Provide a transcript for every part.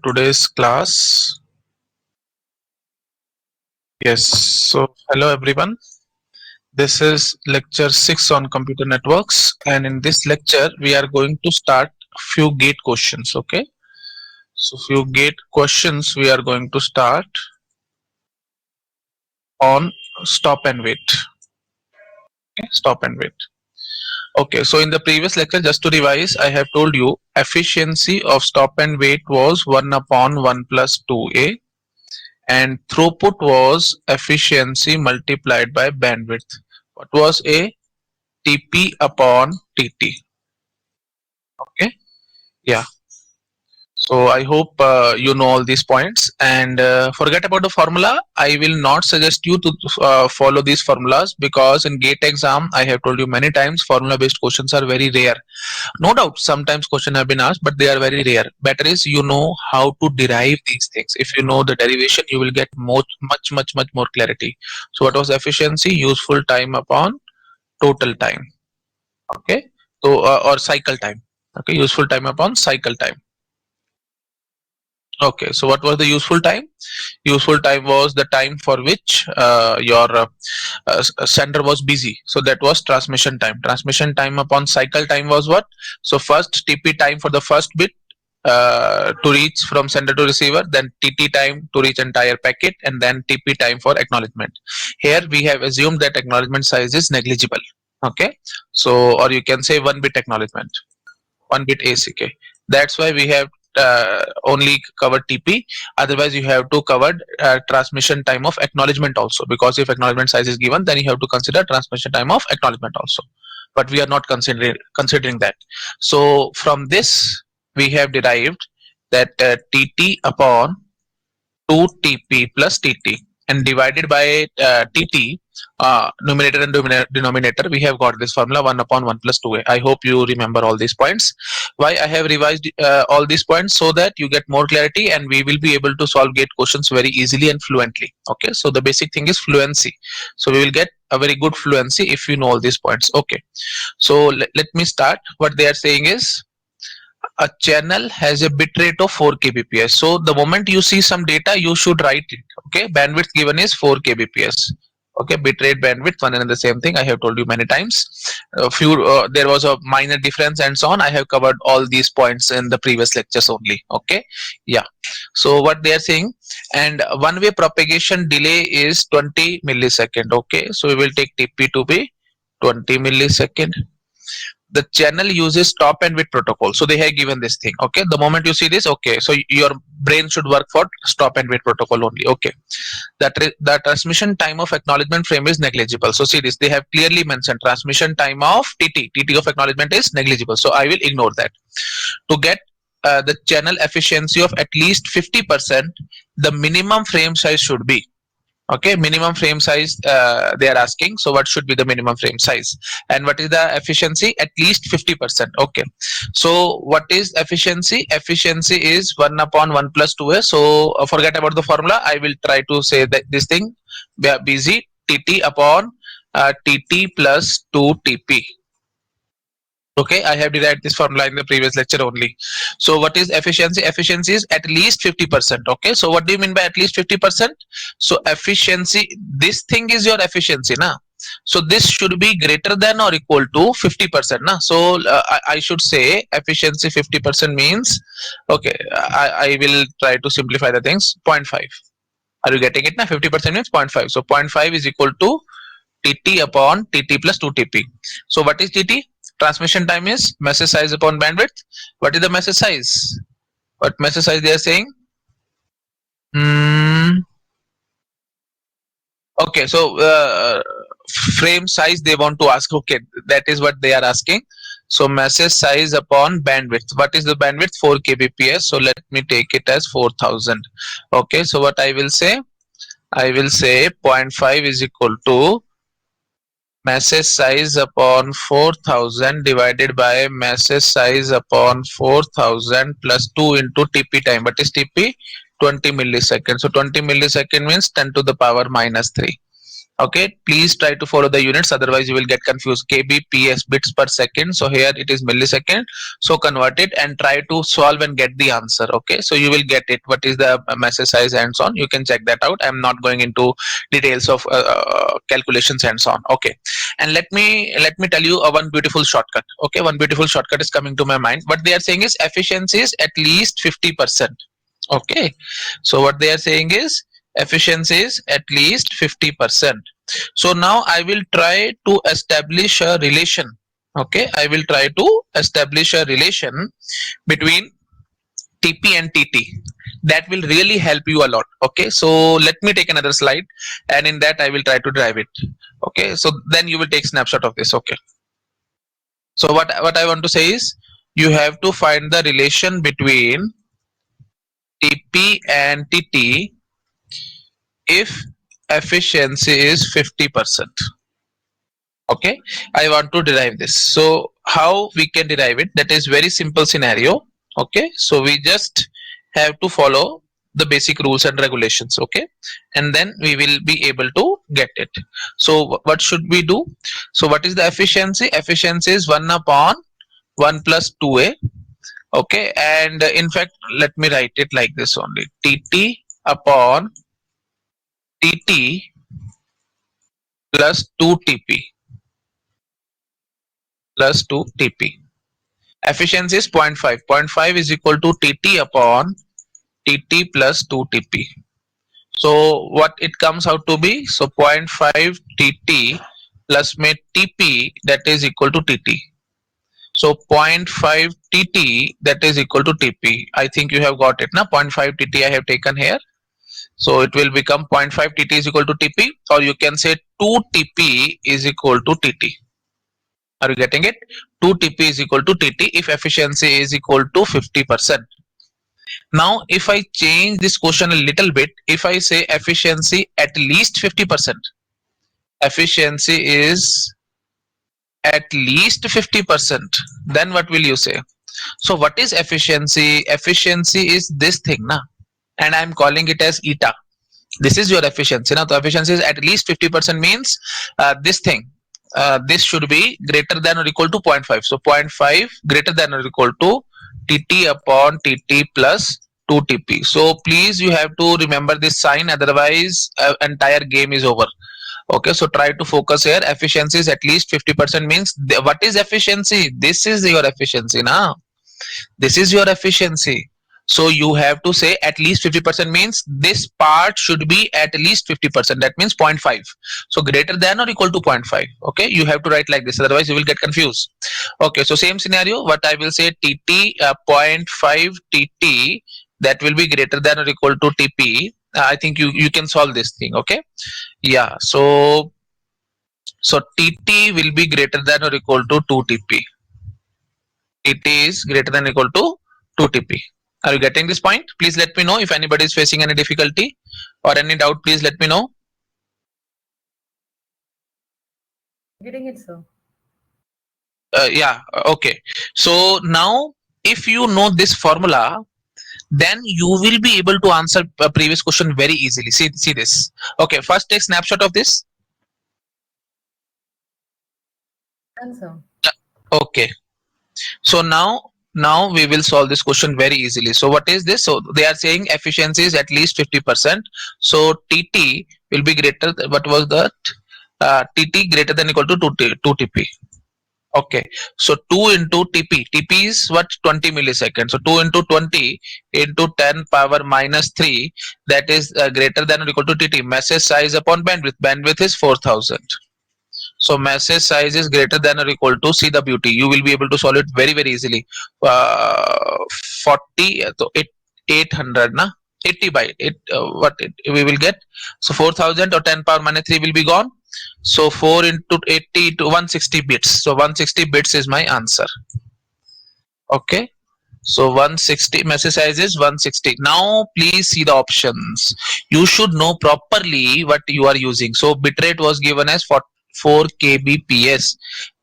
today's class. Yes, so hello everyone. This is lecture 6 on computer networks, and in this lecture we are going to start few gate questions. Okay, so few gate questions we are going to start on stop and wait. Okay, stop and wait. Okay, so in the previous lecture, just to revise, I have told you efficiency of stop and wait was 1 upon 1 plus 2a, and throughput was efficiency multiplied by bandwidth. What was a? TP upon TT. Okay, yeah. So I hope you know all these points, and forget about the formula. I will not suggest you to follow these formulas, because in GATE exam I have told you many times formula based questions are very rare. No doubt sometimes questions have been asked, but they are very rare. Better is you know how to derive these things. If you know the derivation, you will get much more clarity. So what was efficiency? Useful time upon total time. Okay, so or cycle time. Okay, useful time upon cycle time. Okay, so what was the useful time? Useful time was the time for which your sender was busy. So that was transmission time. Transmission time upon cycle time was what? So first TP time for the first bit to reach from sender to receiver, then TT time to reach entire packet, and then TP time for acknowledgement. Here we have assumed that acknowledgement size is negligible. Okay, so or you can say 1 bit acknowledgement, 1 bit ACK. That's why we have only covered TP. Otherwise, you have to cover transmission time of acknowledgement also, because if acknowledgement size is given, then you have to consider transmission time of acknowledgement also. But we are not considering that. So from this, we have derived that TT upon 2TP plus TT, and divided by TT, numerator and denominator, we have got this formula 1 upon 1 plus 2a. I hope you remember all these points. Why I have revised all these points? So that you get more clarity and we will be able to solve gate questions very easily and fluently. Okay, so the basic thing is fluency. So we will get a very good fluency if you know all these points. Okay, so let me start. What they are saying is, a channel has a bit rate of 4 kbps. So the moment you see some data, you should write it. Okay, bandwidth given is 4 kbps. Okay, bitrate, bandwidth, one and the same thing. I have told you many times. There was a minor difference and so on. I have covered all these points in the previous lectures only. Okay, yeah. So what they are saying, and one way propagation delay is 20 millisecond. Okay, so we will take TP to be 20 millisecond. The channel uses stop and wait protocol. So they have given this thing. Okay, the moment you see this, okay, so your brain should work for stop and wait protocol only. Okay, the transmission time of acknowledgement frame is negligible. So see this, they have clearly mentioned transmission time of TT of acknowledgement is negligible. So I will ignore that. To get the channel efficiency of at least 50%, the minimum frame size should be, okay, minimum frame size they are asking. So what should be the minimum frame size, and what is the efficiency? At least 50%. Okay, so what is efficiency? Efficiency is 1 upon 1 plus 2a. So forget about the formula. I will try to say that this thing, busy, TT upon TT plus 2TP. Okay, I have derived this formula in the previous lecture only. So what is efficiency? Efficiency is at least 50%. Okay, so what do you mean by at least 50%? So efficiency, this thing is your efficiency na. So this should be greater than or equal to 50% na. So I should say efficiency 50% means, okay, I will try to simplify the things. 0.5. Are you getting it na? 50% means 0.5. So 0.5 is equal to TT upon TT plus 2TP. So what is TT? Transmission time is message size upon bandwidth. What is the message size? What message size they are saying? Okay, so frame size they want to ask. Okay, that is what they are asking. So message size upon bandwidth. What is the bandwidth? 4 kbps. So let me take it as 4000. Okay, so what I will say? I will say 0.5 is equal to message size upon 4000 divided by message size upon 4000 plus 2 into TP time. What is TP? 20 milliseconds. So 20 millisecond means 10 to the power minus 3. Okay, please try to follow the units, otherwise you will get confused. kbps, bits per second, so here it is millisecond, so convert it and try to solve and get the answer. Okay, so you will get it, what is the message size and so on. You can check that out. I'm not going into details of calculations and so on. Okay, and let me tell you one beautiful shortcut. Okay, one beautiful shortcut is coming to my mind. What they are saying is efficiency is at least 50%. Okay, so what they are saying is efficiency is at least 50%. So now I will try to establish a relation. Okay, I will try to establish a relation between TP and TT. That will really help you a lot. Okay, so let me take another slide, and in that I will try to drive it. Okay, so then you will take snapshot of this. Okay, so what I want to say is you have to find the relation between TP and TT if efficiency is 50%. Okay, I want to derive this. So how we can derive it? That is very simple scenario. Okay, so we just have to follow the basic rules and regulations. Okay, and then we will be able to get it. So what should we do? So what is the efficiency? Efficiency is 1 upon 1 plus 2a. Okay, and in fact let me write it like this only: TT upon TT plus 2TP plus 2TP. Efficiency is 0.5. 0.5 is equal to TT upon TT plus 2TP. So what it comes out to be? So 0.5 TT plus में TP, that is equal to TT. So 0.5 TT, that is equal to TP. I think you have got it now. 0.5 TT I have taken here. So it will become 0.5 TT is equal to TP, or you can say 2 TP is equal to TT. Are you getting it? 2 TP is equal to TT if efficiency is equal to 50%. Now if I change this question a little bit, if I say efficiency at least 50%, efficiency is at least 50%, then what will you say? So what is efficiency? Efficiency is this thing na, and I'm calling it as eta. This is your efficiency. Now the efficiency is at least 50% means this thing. This should be greater than or equal to 0.5. So 0.5 greater than or equal to TT upon TT plus 2TP. So please you have to remember this sign, otherwise entire game is over. Okay, so try to focus here. Efficiency is at least 50% means what is efficiency? This is your efficiency now. This is your efficiency. So you have to say at least 50% means this part should be at least 50%. That means 0.5. So greater than or equal to 0.5. Okay, you have to write like this, otherwise you will get confused. Okay, so same scenario, what I will say, TT 0.5 TT, that will be greater than or equal to TP. I think you can solve this thing. Okay, yeah, so TT will be greater than or equal to 2TP. TT is greater than or equal to 2TP. Are you getting this point? Please let me know if anybody is facing any difficulty or any doubt. Please let me know. Getting it, sir. Yeah, okay. So now if you know this formula, then you will be able to answer a previous question very easily. See this. Okay, first take snapshot of this. Answer. Okay, so now we will solve this question very easily. So what is this? So they are saying efficiency is at least 50%. So TT will be greater, what was that? TT greater than equal to 2TP. Okay, so 2 into TP. TP is what? 20 milliseconds. So 2 into 20 into 10 power minus 3, that is greater than or equal to TT. Message size upon bandwidth. Bandwidth is 4000. So message size is greater than or equal to, see the beauty, you will be able to solve it very easily. 40, so 800 na, 80 by 8, we will get. So 4000 or 10 power minus 3 will be gone. So 4 into 80 to 160 bits. So 160 bits is my answer. Okay, so 160, message size is 160. Now please see the options. You should know properly what you are using. So bitrate was given as 4 kbps.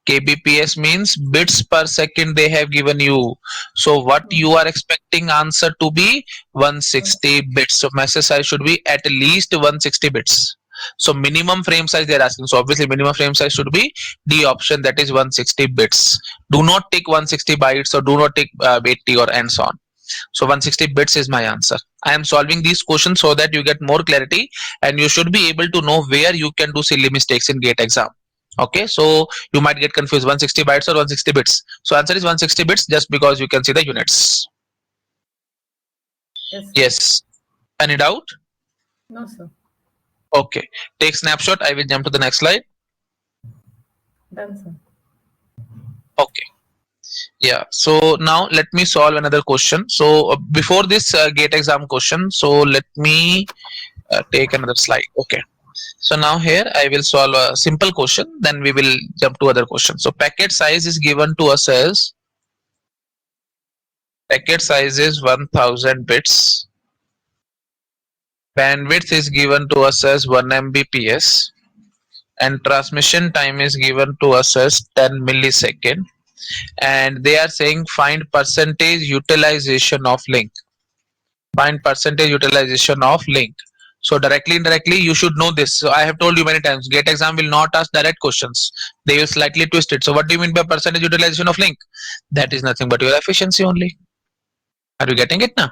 kbps means bits per second they have given you. So what you are expecting answer to be 160 bits. So message size should be at least 160 bits. So minimum frame size they are asking. So obviously minimum frame size should be D option, that is 160 bits. Do not take 160 bytes or do not take 80 or and so on. So 160 bits is my answer. I am solving these questions so that you get more clarity and you should be able to know where you can do silly mistakes in GATE exam. Okay, so you might get confused 160 bytes or 160 bits. So answer is 160 bits just because you can see the units. Yes, sir. Yes. Any doubt? No, sir. Okay. Take snapshot. I will jump to the next slide. Done, sir. Okay. Yeah. So now let me solve another question. So before this GATE exam question, so let me take another slide. Okay. So now here I will solve a simple question. Then we will jump to other questions. So packet size is given to us as packet size is 1000 bits. Bandwidth is given to us as 1 Mbps. And transmission time is given to us as 10 millisecond. And they are saying find percentage utilization of link. Find percentage utilization of link. So directly indirectly you should know this. So I have told you many times GATE exam will not ask direct questions, they will slightly twist it. So what do you mean by percentage utilization of link? That is nothing but your efficiency only. Are you getting it now?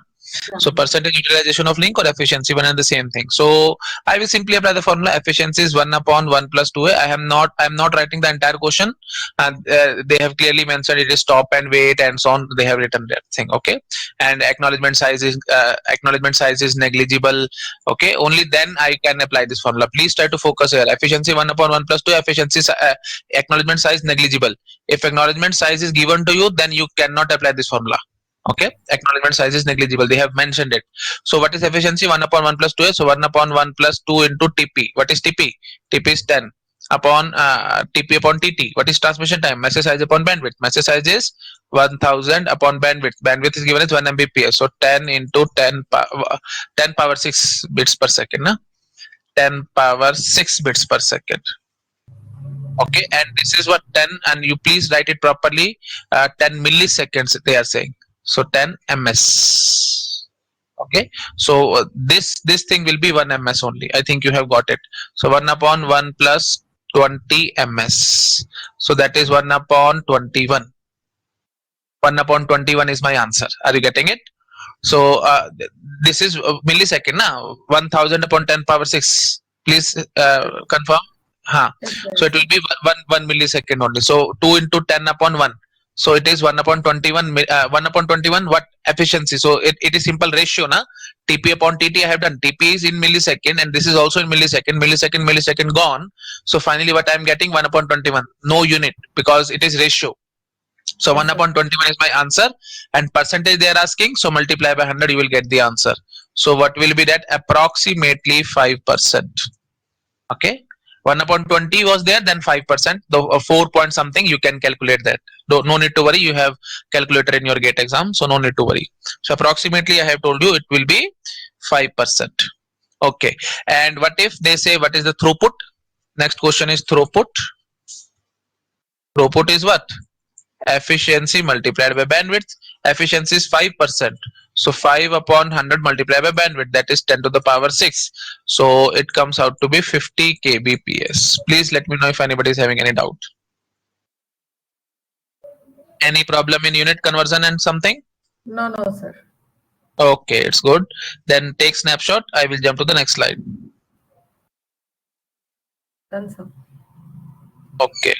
So percentage utilization of link or efficiency, one and the same thing. So I will simply apply the formula. Efficiency is 1 upon 1 plus 2a. I am not writing the entire question. They have clearly mentioned it is stop and wait and so on. They have written that thing. Okay. And acknowledgement size is negligible. Okay. Only then I can apply this formula. Please try to focus here. Efficiency 1 upon 1 plus 2. Efficiency acknowledgement size negligible. If acknowledgement size is given to you, then you cannot apply this formula. Okay, acknowledgement size is negligible. They have mentioned it. So what is efficiency? 1 upon 1 plus 2. So 1 upon 1 plus 2 into TP. What is TP? TP is 10 upon TP upon TT. What is transmission time? Message size upon bandwidth. Message size is 1000 upon bandwidth. Bandwidth is given as 1 Mbps. So 10 into 10 power 6 bits per second. Na? 10 power 6 bits per second. Okay, and this is what 10, and you please write it properly. 10 milliseconds they are saying. So 10 ms. Okay, so this thing will be 1 ms only. I think you have got it. So 1 upon 1 plus 20 ms. So that is 1 upon 21. 1 upon 21 is my answer. Are you getting it? So this is millisecond now. 1000 upon 10 power 6. Please confirm. Yes, So it will be 1 millisecond only. So 2 into 10 upon 1. So it is 1 upon 21. 1 upon 21. What efficiency? So it is simple ratio, na? TP upon TT I have done. TP is in millisecond and this is also in millisecond. Millisecond gone. So finally what I am getting 1 upon 21. No unit because it is ratio. So Yes, 1 sir. upon 21 is my answer, and percentage they are asking. So multiply by 100, you will get the answer. So what will be that? Approximately 5%. Okay. 1 upon 20 was there, then 5%. The 4 point something, you can calculate that. No need to worry. You have calculator in your GATE exam, so no need to worry. So approximately, I have told you it will be 5%. Okay. And what if they say what is the throughput? Next question is throughput. Throughput is what? Efficiency multiplied by bandwidth. Efficiency is 5%. So 5 upon 100 multiplied by bandwidth, that is 10 to the power 6. So it comes out to be 50 kbps. Please let me know if anybody is having any doubt. Any problem in unit conversion and something? No, no, sir. Okay, it's good. Then take snapshot. I will jump to the next slide. Done, sir. Okay.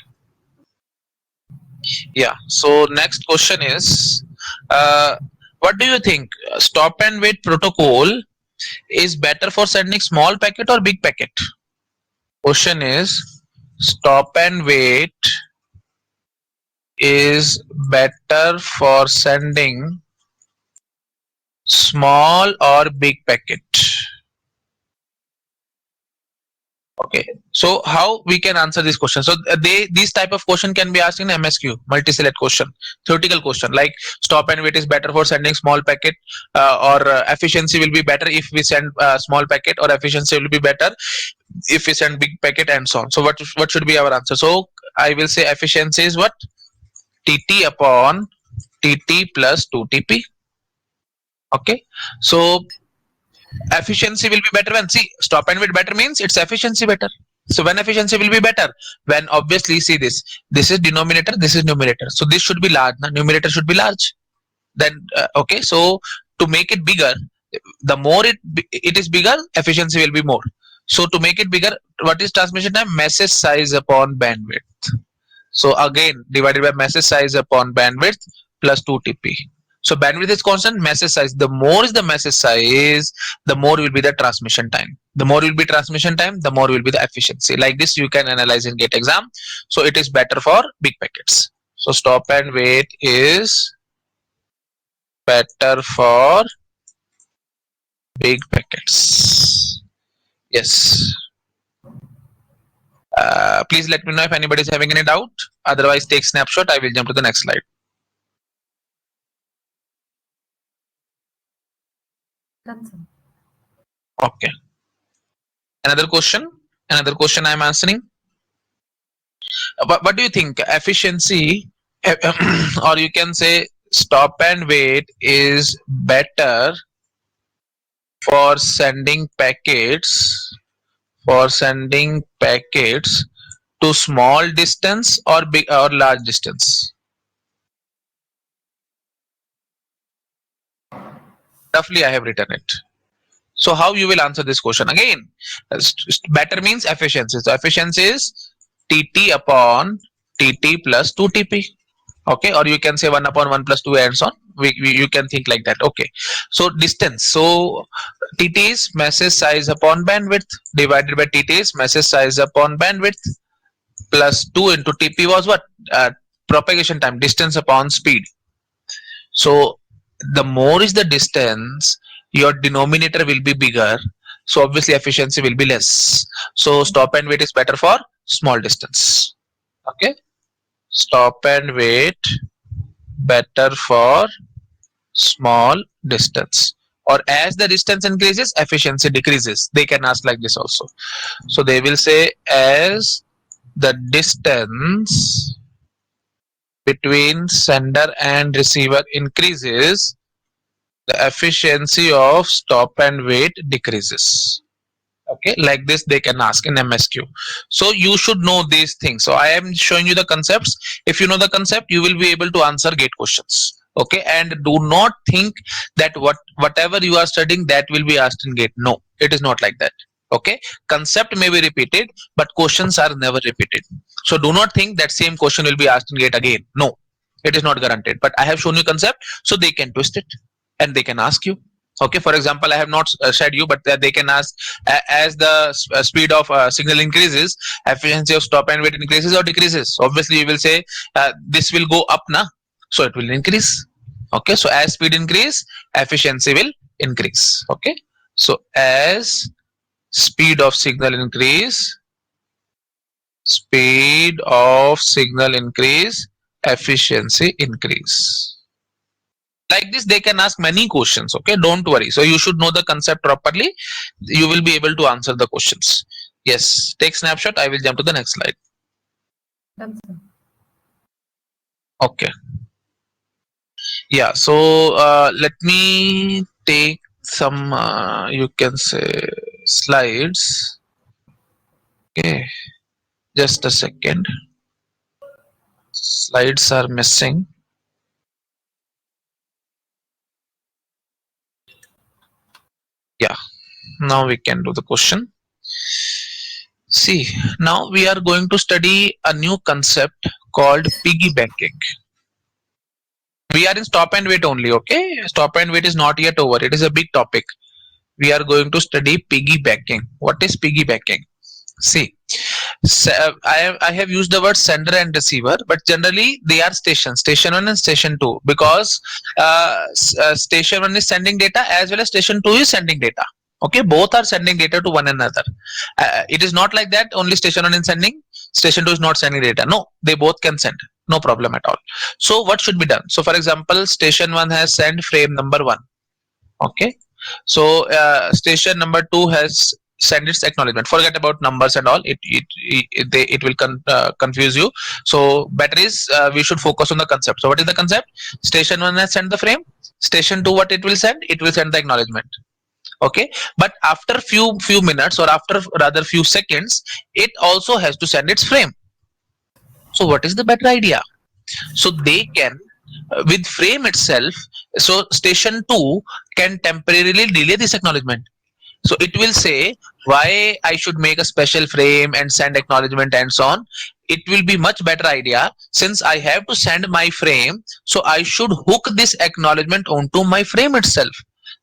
Yeah. So next question is, what do you think? Stop and wait protocol is better for sending small packet or big packet? Question is, stop and wait is better for sending small or big packet? Okay, so how we can answer this question? So these type of question can be asked in MSQ, multi-select question, theoretical question, like stop and wait is better for sending small packet, or efficiency will be better if we send small packet, or efficiency will be better if we send big packet, and so on. So what should be our answer? So I will say efficiency is what? TT upon TT plus 2TP. Okay, so efficiency will be better when, see, stop and wait better means its efficiency better. So when efficiency will be better, when obviously see this is denominator, this is numerator, so this should be large, numerator should be large. Then okay, so to make it bigger, the more it is bigger, efficiency will be more. So to make it bigger, what is transmission time? Message size upon bandwidth. So again, divided by message size upon bandwidth plus 2 TP. So bandwidth is constant, message size. The more is the message size, the more will be the transmission time. The more will be transmission time, the more will be the efficiency. Like this, you can analyze in GATE exam. So it is better for big packets. So stop and wait is better for big packets. Yes. Please let me know if anybody is having any doubt. Otherwise, take snapshot. I will jump to the next slide. Done, sir. Okay. Another question? Another question I am answering. What do you think? Efficiency, or you can say stop and wait is better for sending packets to small distance or big or large distance? Roughly I have written it. So how you will answer this question? Again, better means efficiency. So efficiency is TT upon TT plus 2TP. Okay, or you can say 1 upon 1 plus 2 and so on. You can think like that. Okay, so distance. So TT is message size upon bandwidth divided by TT is message size upon bandwidth plus 2 into TP was what? Propagation time, distance upon speed. So the more is the distance, your denominator will be bigger. So obviously efficiency will be less. So stop and wait is better for small distance. Okay. Stop and wait better for small distance. Or as the distance increases, efficiency decreases. They can ask like this also. So they will say as the distance between sender and receiver increases, the efficiency of stop and wait decreases. Okay, like this they can ask in MSQ. So you should know these things. So I am showing you the concepts. If you know the concept, you will be able to answer GATE questions. Okay, and do not think that whatever you are studying that will be asked in GATE. No, it is not like that. Okay, concept may be repeated, but questions are never repeated. So do not think that same question will be asked in GATE again. No, it is not guaranteed. But I have shown you concept, so they can twist it and they can ask you. Okay, for example, I have not said you, but they can ask as the speed of signal increases, efficiency of stop and wait increases or decreases. So obviously you will say this will go up na, so it will increase. Okay, so as speed increase, efficiency will increase. Okay, so as speed of signal increase, efficiency increase. Like this they can ask many questions. Okay, don't worry. So you should know the concept properly. You will be able to answer the questions. Yes, take snapshot. I will jump to the next slide. Done, sir. Okay. Yeah, so let me take some you can say slides. Okay, just a second. Slides are missing. Yeah, now we can do the question. See, now we are going to study a new concept called piggybacking. We are in stop and wait only. Okay, stop and wait is not yet over. It is a big topic. We are going to study piggybacking. What is piggybacking? See, I have used the word sender and receiver, but generally they are station 1 and station 2, because station 1 is sending data as well as station 2 is sending data. Okay, both are sending data to one another. It is not like that only station 1 is sending, station 2 is not sending data. No, they both can send, no problem at all. So what should be done? So for example, station 1 has sent frame number 1. Okay, so station number 2 has send its acknowledgement. Forget about numbers and all. It will confuse you. So better is we should focus on the concept. So what is the concept? Station 1 has sent the frame. Station 2 what it will send? It will send the acknowledgement. Okay, but after few minutes, or after rather few seconds, it also has to send its frame. So what is the better idea? So they can, with frame itself, so station 2 can temporarily delay this acknowledgement. So it will say why I should make a special frame and send acknowledgement and so on. It will be much better idea, since I have to send my frame, so I should hook this acknowledgement onto my frame itself.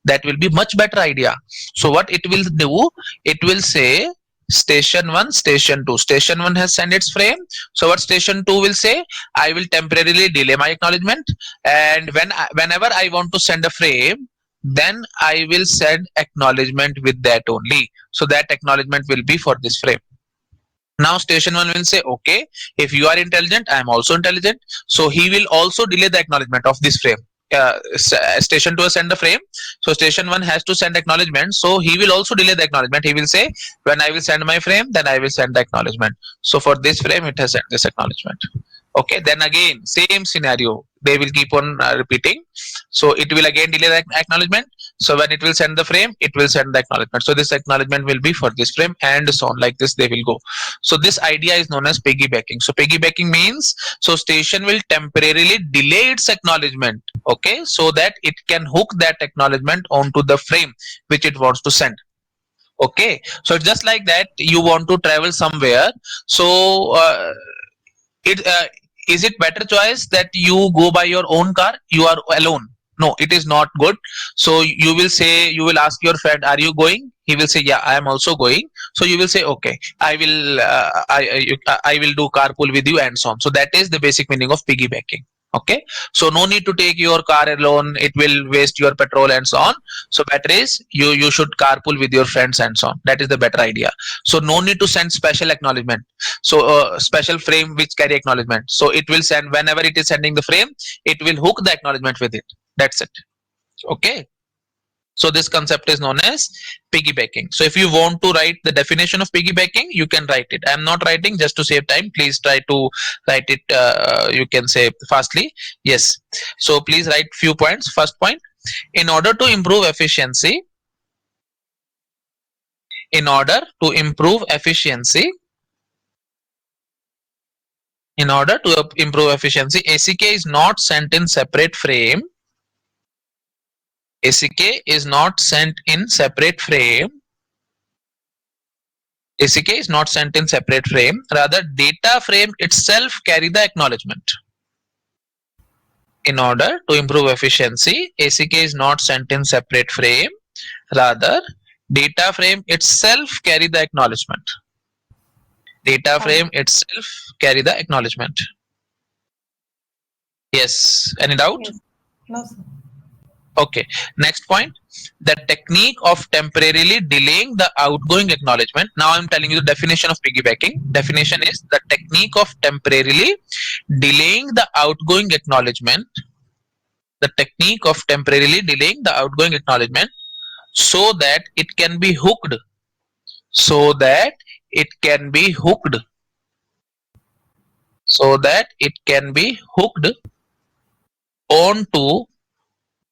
That will be much better idea. So what it will do, it will say station 1, station 2. Station 1 has sent its frame. So what station 2 will say, I will temporarily delay my acknowledgement, and whenever I want to send a frame, then I will send acknowledgement with that only. So that acknowledgement will be for this frame. Now station 1 will say, okay, if you are intelligent, I am also intelligent. So he will also delay the acknowledgement of this frame. Station 2 has sent the frame. So station 1 has to send acknowledgement. So he will also delay the acknowledgement. He will say, when I will send my frame, then I will send the acknowledgement. So for this frame, it has sent this acknowledgement. Okay, then again, same scenario. They will keep on repeating. So it will again delay the acknowledgement. So when it will send the frame, it will send the acknowledgement. So this acknowledgement will be for this frame, and so on, like this they will go. So this idea is known as piggybacking. So piggybacking means, so station will temporarily delay its acknowledgement, okay, so that it can hook that acknowledgement onto the frame which it wants to send. Okay, so just like that, you want to travel somewhere. So it is it better choice that you go by your own car, you are alone? No, it is not good. So you will say, you will ask your friend, are you going? He will say, yeah, I am also going. So you will say, okay, I will I will do carpool with you, and so on. So that is the basic meaning of piggybacking. Okay, so no need to take your car alone, it will waste your petrol and so on. So better is you should carpool with your friends and so on. That is the better idea. So no need to send special acknowledgement. So special frame which carry acknowledgement. So it will send, whenever it is sending the frame, it will hook the acknowledgement with it. That's it. Okay. So this concept is known as piggybacking. So if you want to write the definition of piggybacking, you can write it. I'm not writing just to save time. Please try to write it. You can say fastly. Yes. So please write few points. First point: in order to improve efficiency, in order to improve efficiency, in order to improve efficiency, ACK is not sent in separate frame. ACK is not sent in separate frame. ACK is not sent in separate frame. Rather, data frame itself carry the acknowledgement. In order to improve efficiency, ACK is not sent in separate frame. Rather, data frame itself carry the acknowledgement. Data frame itself carry the acknowledgement. Yes. Any doubt? Yes. No, sir. Okay. Next point: the technique of temporarily delaying the outgoing acknowledgement. Now I'm telling you the definition of piggybacking. Definition is the technique of temporarily delaying the outgoing acknowledgement. The technique of temporarily delaying the outgoing acknowledgement so that it can be hooked. So that it can be hooked. So that it can be hooked onto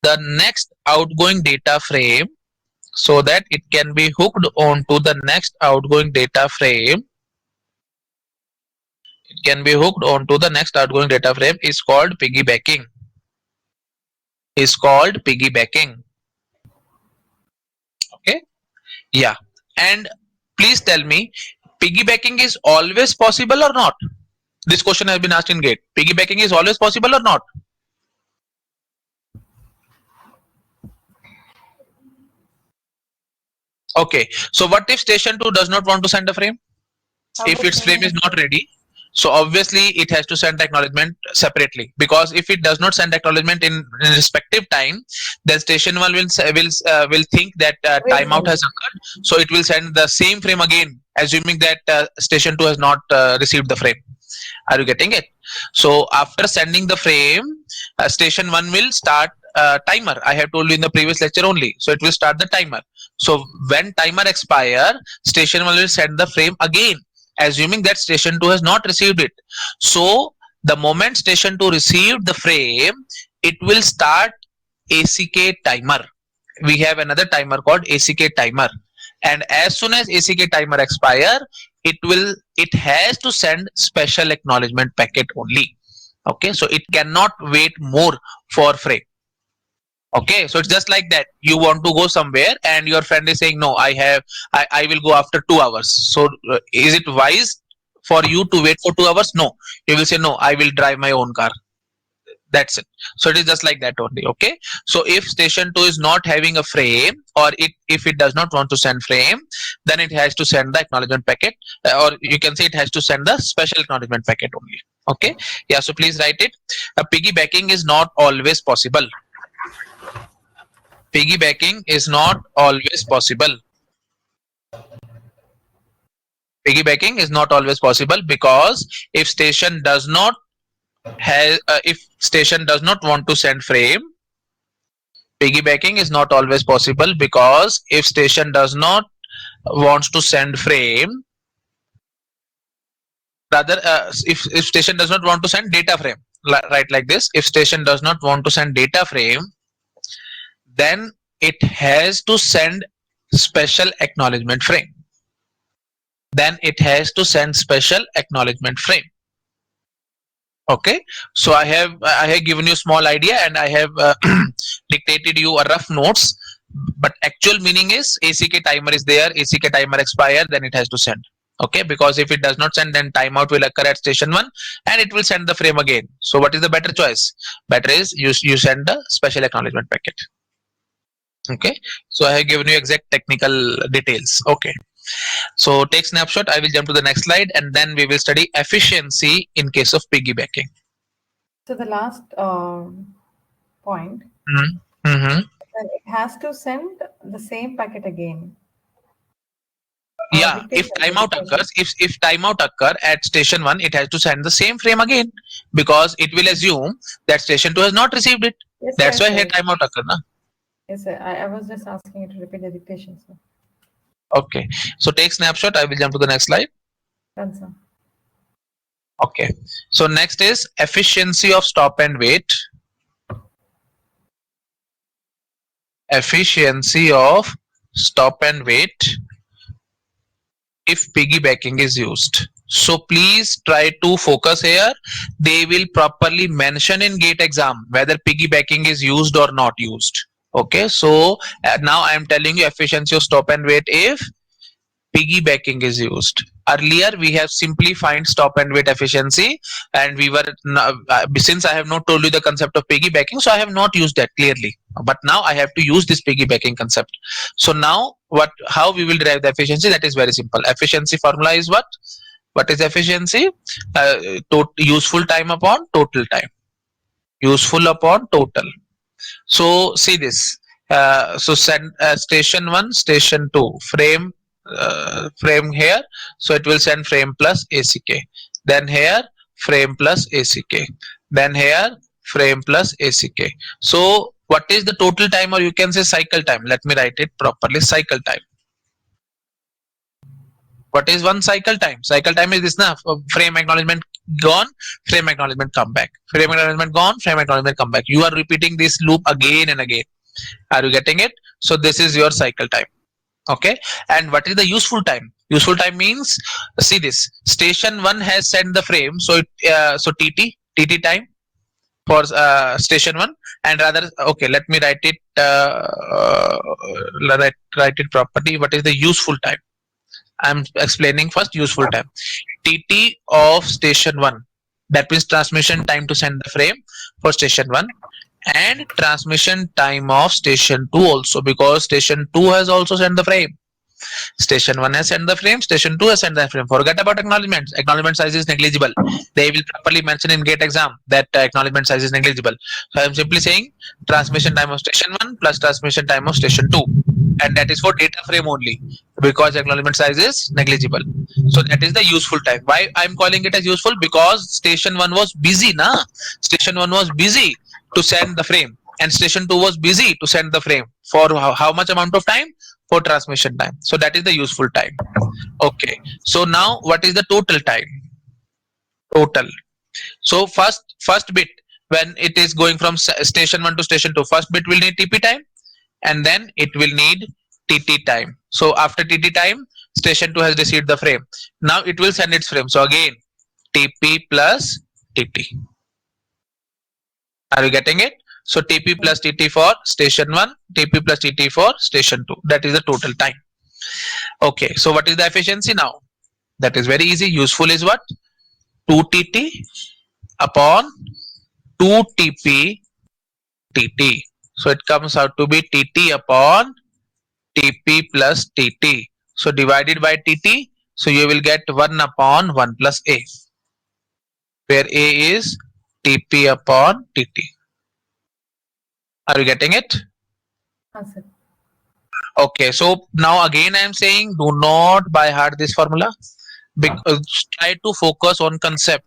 the next outgoing data frame. So that it can be hooked onto the next outgoing data frame. It can be hooked onto the next outgoing data frame is called piggybacking. Is called piggybacking. Okay. Yeah. And please tell me, piggybacking is always possible or not? This question has been asked in GATE. Piggybacking is always possible or not? Okay. So what if station 2 does not want to send a frame? If its frame is not ready, so obviously it has to send acknowledgement separately, because if it does not send acknowledgement in respective time, then station 1 will think that timeout has occurred, so it will send the same frame again, assuming that station 2 has not received the frame. Are you getting it? So after sending the frame, station 1 will start timer. I have told you in the previous lecture only. So it will start the timer. So when timer expire, station 1 will send the frame again, assuming that station 2 has not received it. So the moment station 2 received the frame, it will start ACK timer. we have another timer called ACK timer, and as soon as ACK timer expire, it has to send special acknowledgement packet only. Okay, so it cannot wait more for frame. Okay, so it's just like that. You want to go somewhere and your friend is saying, no, I will go after 2 hours. So is it wise for you to wait for 2 hours? No, you will say, no, I will drive my own car. That's it. So it is just like that only. Okay, so if station 2 is not having a frame, or if it does not want to send frame, then it has to send the acknowledgement packet, or you can say it has to send the special acknowledgement packet only. Okay, yeah, so please write it. Piggybacking is not always possible. Piggybacking is not always possible. Piggybacking is not always possible because if station does not want to send frame, piggybacking is not always possible because if station does not wants to send frame, rather if station does not want to send data frame, right, like this. If station does not want to send data frame, then it has to send special acknowledgement frame. Then it has to send special acknowledgement frame. Okay, so I have given you a small idea, and I have dictated you a rough notes, but actual meaning is ACK timer is there, ACK timer expire, then it has to send. Okay, because if it does not send, then timeout will occur at station 1 and it will send the frame again. So what is the better choice? Better is you send the special acknowledgement packet. Okay, so I have given you exact technical details. Okay, so take snapshot. I will jump to the next slide, and then we will study efficiency in case of piggybacking. So the last point, Mm-hmm. that it has to send the same packet again. Yeah, if timeout occurs, if timeout occur at station 1, it has to send the same frame again, because it will assume that station 2 has not received it. Yes, That's sir, why yes, here sir. timeout occur, na? Yes, sir. I was just asking you to repeat the dictation, sir. Okay, so take snapshot. I will jump to the next slide. Done, sir. Okay, so next is efficiency of stop and wait. Efficiency of stop and wait if piggybacking is used. So please try to focus here. They will properly mention in gate exam whether piggybacking is used or not used. Okay, so now I am telling you efficiency of stop and wait if piggybacking is used. Earlier we have simply find stop and wait efficiency, and we were since I have not told you the concept of piggybacking, so I have not used that clearly, but now I have to use this piggybacking concept. So now how we will derive the efficiency? That is very simple. Efficiency formula is what is efficiency? Useful time upon total time. Useful upon total. So see this. So send station 1, station 2, frame here. So it will send frame plus ACK. Then here frame plus ACK. Then here frame plus ACK. So what is the total time, or you can say cycle time? Let me write it properly. Cycle time. What is one cycle time? Cycle time is this, na? Frame acknowledgement gone, frame acknowledgement come back. Frame acknowledgement gone, frame acknowledgement come back. You are repeating this loop again and again. Are you getting it? So this is your cycle time. Okay, and what is the useful time? Useful time means, see this, station 1 has sent the frame, so so TT time for station 1, and rather, okay, let me write it write it properly. What is the useful time? I'm explaining first useful time. TT of station 1, that means transmission time to send the frame for station 1, and transmission time of station 2 also, because station 2 has also sent the frame. Station 1 has sent the frame, station 2 has sent the frame. Forget about acknowledgements. Acknowledgement size is negligible. They will properly mention in gate exam that acknowledgement size is negligible. So I am simply saying transmission time of station 1 plus transmission time of station 2, and that is for data frame only, because acknowledgement size is negligible. So that is the useful time. Why I am calling it as useful? Because station 1 was busy, na? Station 1 was busy to send the frame, and station 2 was busy to send the frame for how much amount of time? For transmission time. So that is the useful time. Okay, so now what is the total time? Total. So first bit, when it is going from station 1 to station 2, first bit will need TP time, and then it will need TT time. So after TT time, station 2 has received the frame. Now it will send its frame. So again, TP plus TT. Are you getting it? So TP plus TT for station 1, TP plus TT for station 2. That is the total time. Okay, so what is the efficiency now? That is very easy. Useful is what? 2TT upon 2TP TT. So it comes out to be TT upon TP plus TT. So divided by TT, so you will get 1 upon 1 plus A, where A is TP upon TT. Are you getting it? Answer. Okay, so now again I am saying do not by heart this formula. Try to focus on concept,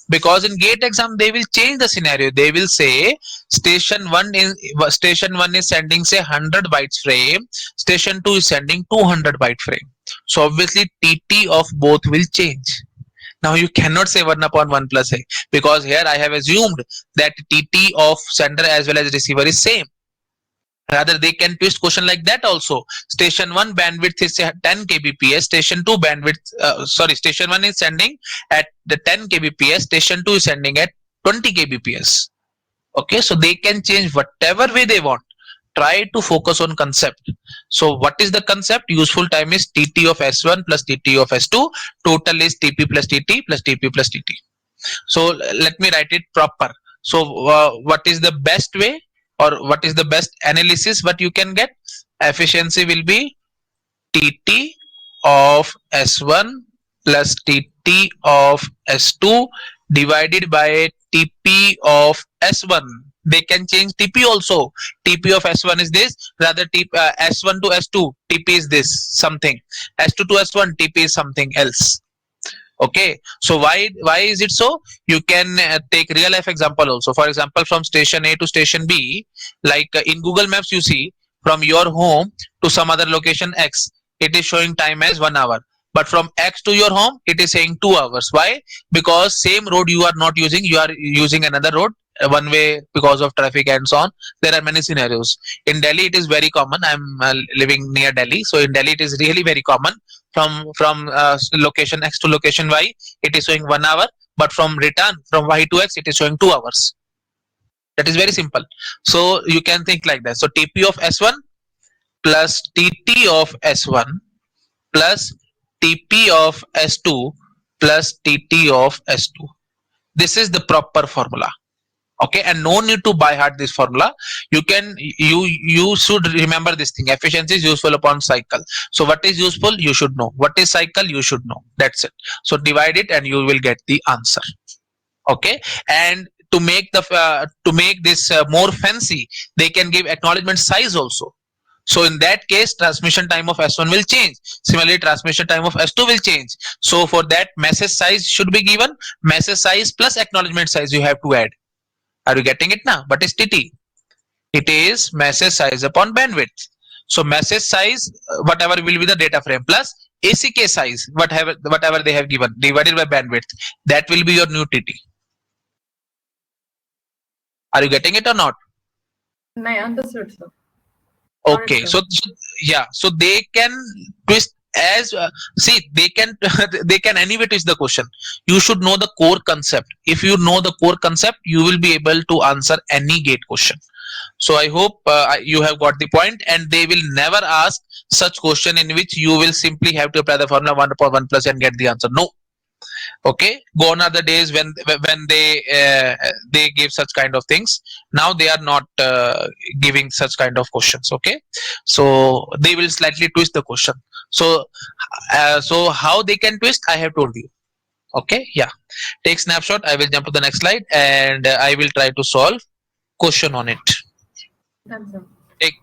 because in gate exam they will change the scenario. They will say station 1 is sending say 100 bytes frame, station 2 is sending 200 byte frame. So obviously TT of both will change. Now you cannot say 1 upon 1 plus A, because here I have assumed that TT of sender as well as receiver is same. Rather, they can twist question like that also. Station 1 bandwidth is 10 kbps, station 2 bandwidth, station 1 is sending at the 10 kbps, station 2 is sending at 20 kbps. Okay, so they can change whatever way they want. Try to focus on concept. So what is the concept? Useful time is TT of S1 plus TT of S2. Total is TP plus TT plus TP plus TT. So let me write it proper. So what is the best way, or what is the best analysis what you can get? Efficiency will be TT of S1 plus TT of S2 divided by TP of S1. They can change TP also. TP of S1 is this, rather S1 to S2 TP is this something, S2 to S1 TP is something else. Okay, so why is it so? You can take real life example also. For example, from station A to station B, like in Google Maps you see from your home to some other location X, it is showing time as 1 hour, but from X to your home it is saying 2 hours. Why? Because same road you are not using, you are using another road, one way, because of traffic and so on. There are many scenarios. In Delhi it is very common. I'm living near Delhi, so in Delhi it is really very common. From location X to location Y, it is showing 1 hour, but from return from Y to X, it is showing 2 hours. That is very simple. So you can think like that. So TP of S1 plus TT of S1 plus TP of S2 plus TT of S2. This is the proper formula. Okay, and no need to by heart this formula. You should remember this thing. Efficiency is useful upon cycle. So what is useful, you should know. What is cycle, you should know. That's it. So divide it and you will get the answer. Okay, and to make this more fancy, they can give acknowledgement size also. So in that case, transmission time of S1 will change. Similarly, transmission time of S2 will change. So for that, message size should be given. Message size plus acknowledgement size you have to add. Are you getting it now? What is TT? It is message size upon bandwidth. So message size, whatever will be the data frame, plus ACK size, whatever they have given, divided by bandwidth. That will be your new TT. Are you getting it or not? I understood, sir. Okay, so yeah, so they can twist as see, they can they can anyway twist the question. You should know the core concept. If you know the core concept, you will be able to answer any gate question. So I hope you have got the point, and they will never ask such question in which you will simply have to apply the formula 1 upon 1 plus and get the answer. No. Okay, gone are the days when they give such kind of things. Now they are not giving such kind of questions. Okay, so they will slightly twist the question. So so how they can twist, I have told you. Okay, yeah, take snapshot. I will jump to the next slide and I will try to solve question on it. Take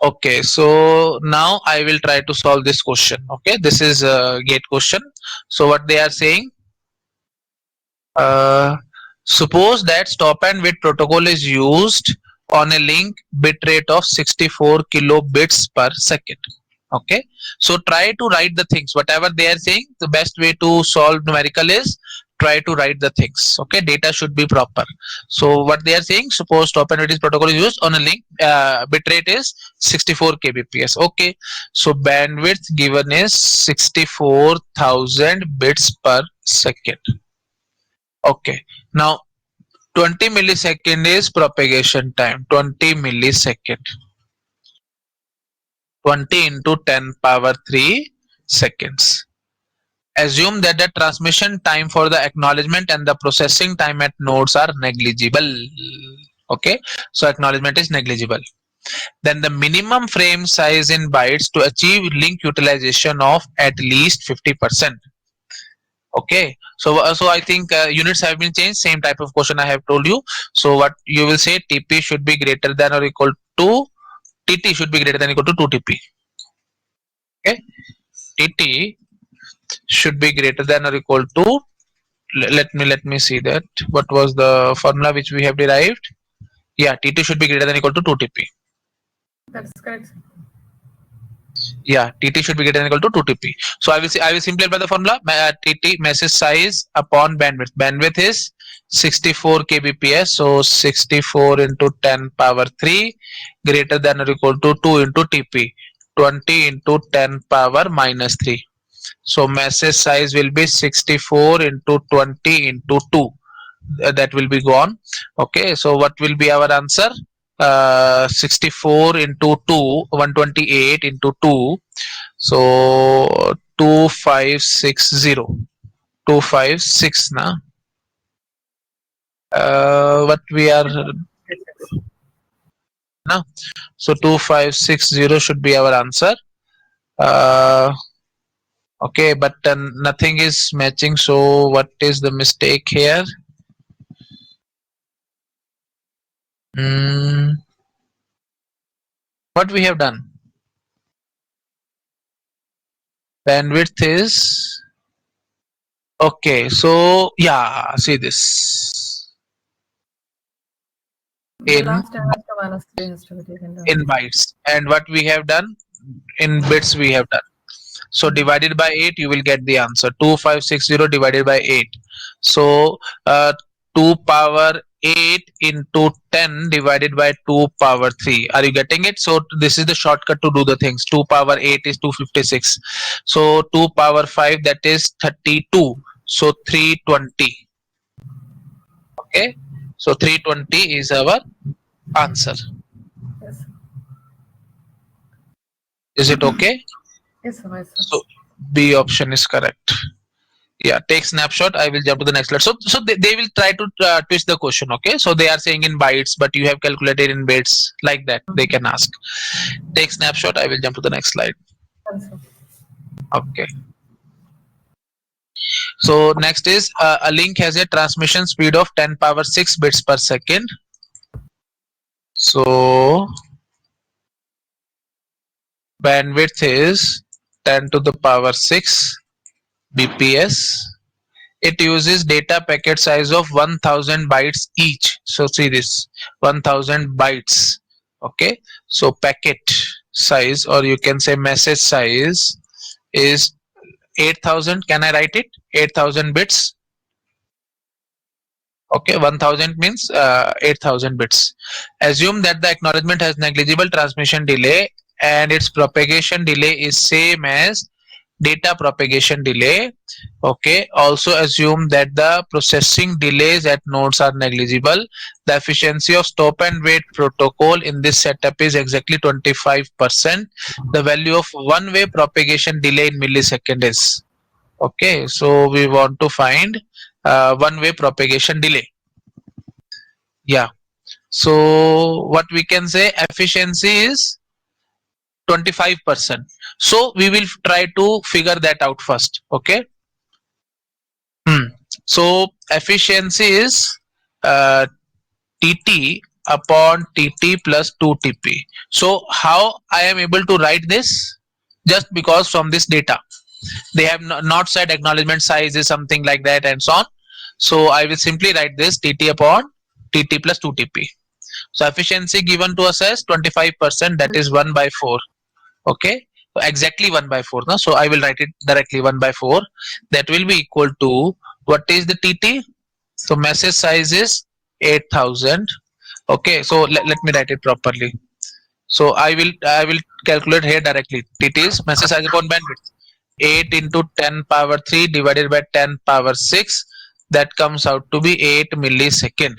okay, so now I will try to solve this question. Okay, this is a gate question. So what they are saying, suppose that stop and wait protocol is used on a link bit rate of 64 kilobits per second. Okay, so try to write the things whatever they are saying. The best way to solve numerical is try to write the things. Okay, data should be proper. So what they are saying, suppose stop and wait protocol is used on a link, bitrate is 64 kbps. Okay, so bandwidth given is 64,000 bits per second. Okay, now 20 millisecond is propagation time. 20 millisecond. 20 into 10 power 3 seconds. Assume that the transmission time for the acknowledgement and the processing time at nodes are negligible. Okay, so acknowledgement is negligible. Then the minimum frame size in bytes to achieve link utilization of at least 50%. Okay, so I think units have been changed. Same type of question I have told you. So what you will say, TP should be greater than or equal to, TT should be greater than or equal to 2TP. Okay, TT should be greater than or equal to, let me see that what was the formula which we have derived. Yeah, TT should be greater than or equal to 2TP. That's correct. Yeah, TT should be greater than or equal to 2TP. So I will simplify the formula. TT message size upon bandwidth. Bandwidth is 64 kbps. So 64 into 10 power 3 greater than or equal to 2 into TP. 20 into 10 power minus 3. So message size will be 64 into 20 into 2. That will be gone. Okay, so what will be our answer? 64 into 2, 128 into 2. So 2560. 256 na. What we are na? So 2560 should be our answer. Okay, but nothing is matching. So what is the mistake here? What we have done? Bandwidth is okay. So yeah, see this The in last answer minus 3 has to be taken down. in bytes, and what we have done in bits we have done. So divided by 8, you will get the answer. 2560 divided by 8. So 2 power 8 into 10 divided by 2 power 3. Are you getting it? So this is the shortcut to do the things. 2 power 8 is 256. So 2 power 5, that is 32. So 320. Okay. So 320 is our answer. Yes. Is it okay? Yes, sir. Yes, sir. So B option is correct. Yeah, take snapshot. I will jump to the next slide. So they will try to twist the question. Okay, so they are saying in bytes, but you have calculated in bits, like that they can ask. Take snapshot. I will jump to the next slide. Yes, sir. Okay, so next is a link has a transmission speed of 10 power 6 bits per second. So bandwidth is 10 to the power 6 bps. It uses data packet size of 1000 bytes each. So see this, 1000 bytes. Okay, so packet size, or you can say message size, is 8000. Can I write it? 8000 bits. Okay, 1000 means 8000 bits. Assume that the acknowledgement has negligible transmission delay and its propagation delay is same as data propagation delay. Okay, also assume that the processing delays at nodes are negligible. The efficiency of stop and wait protocol in this setup is exactly 25%. The value of one-way propagation delay in millisecond is. Okay, so we want to find one-way propagation delay. Yeah, so what we can say, efficiency is 25%. So we will try to figure that out first. Okay. So efficiency is TT upon TT plus 2TP. So how I am able to write this? Just because from this data they have not said acknowledgement size is something like that and so on. So I will simply write this TT upon TT plus 2TP. So efficiency given to us as 25%, that is 1 by 4. Okay, so exactly 1 by 4. No? So I will write it directly 1 by 4. That will be equal to What is the TT? So message size is 8000. Okay, so let me write it properly. So I will calculate here directly. TT is message size upon bandwidth. 8 into 10 power 3 divided by 10 power 6, that comes out to be 8 millisecond.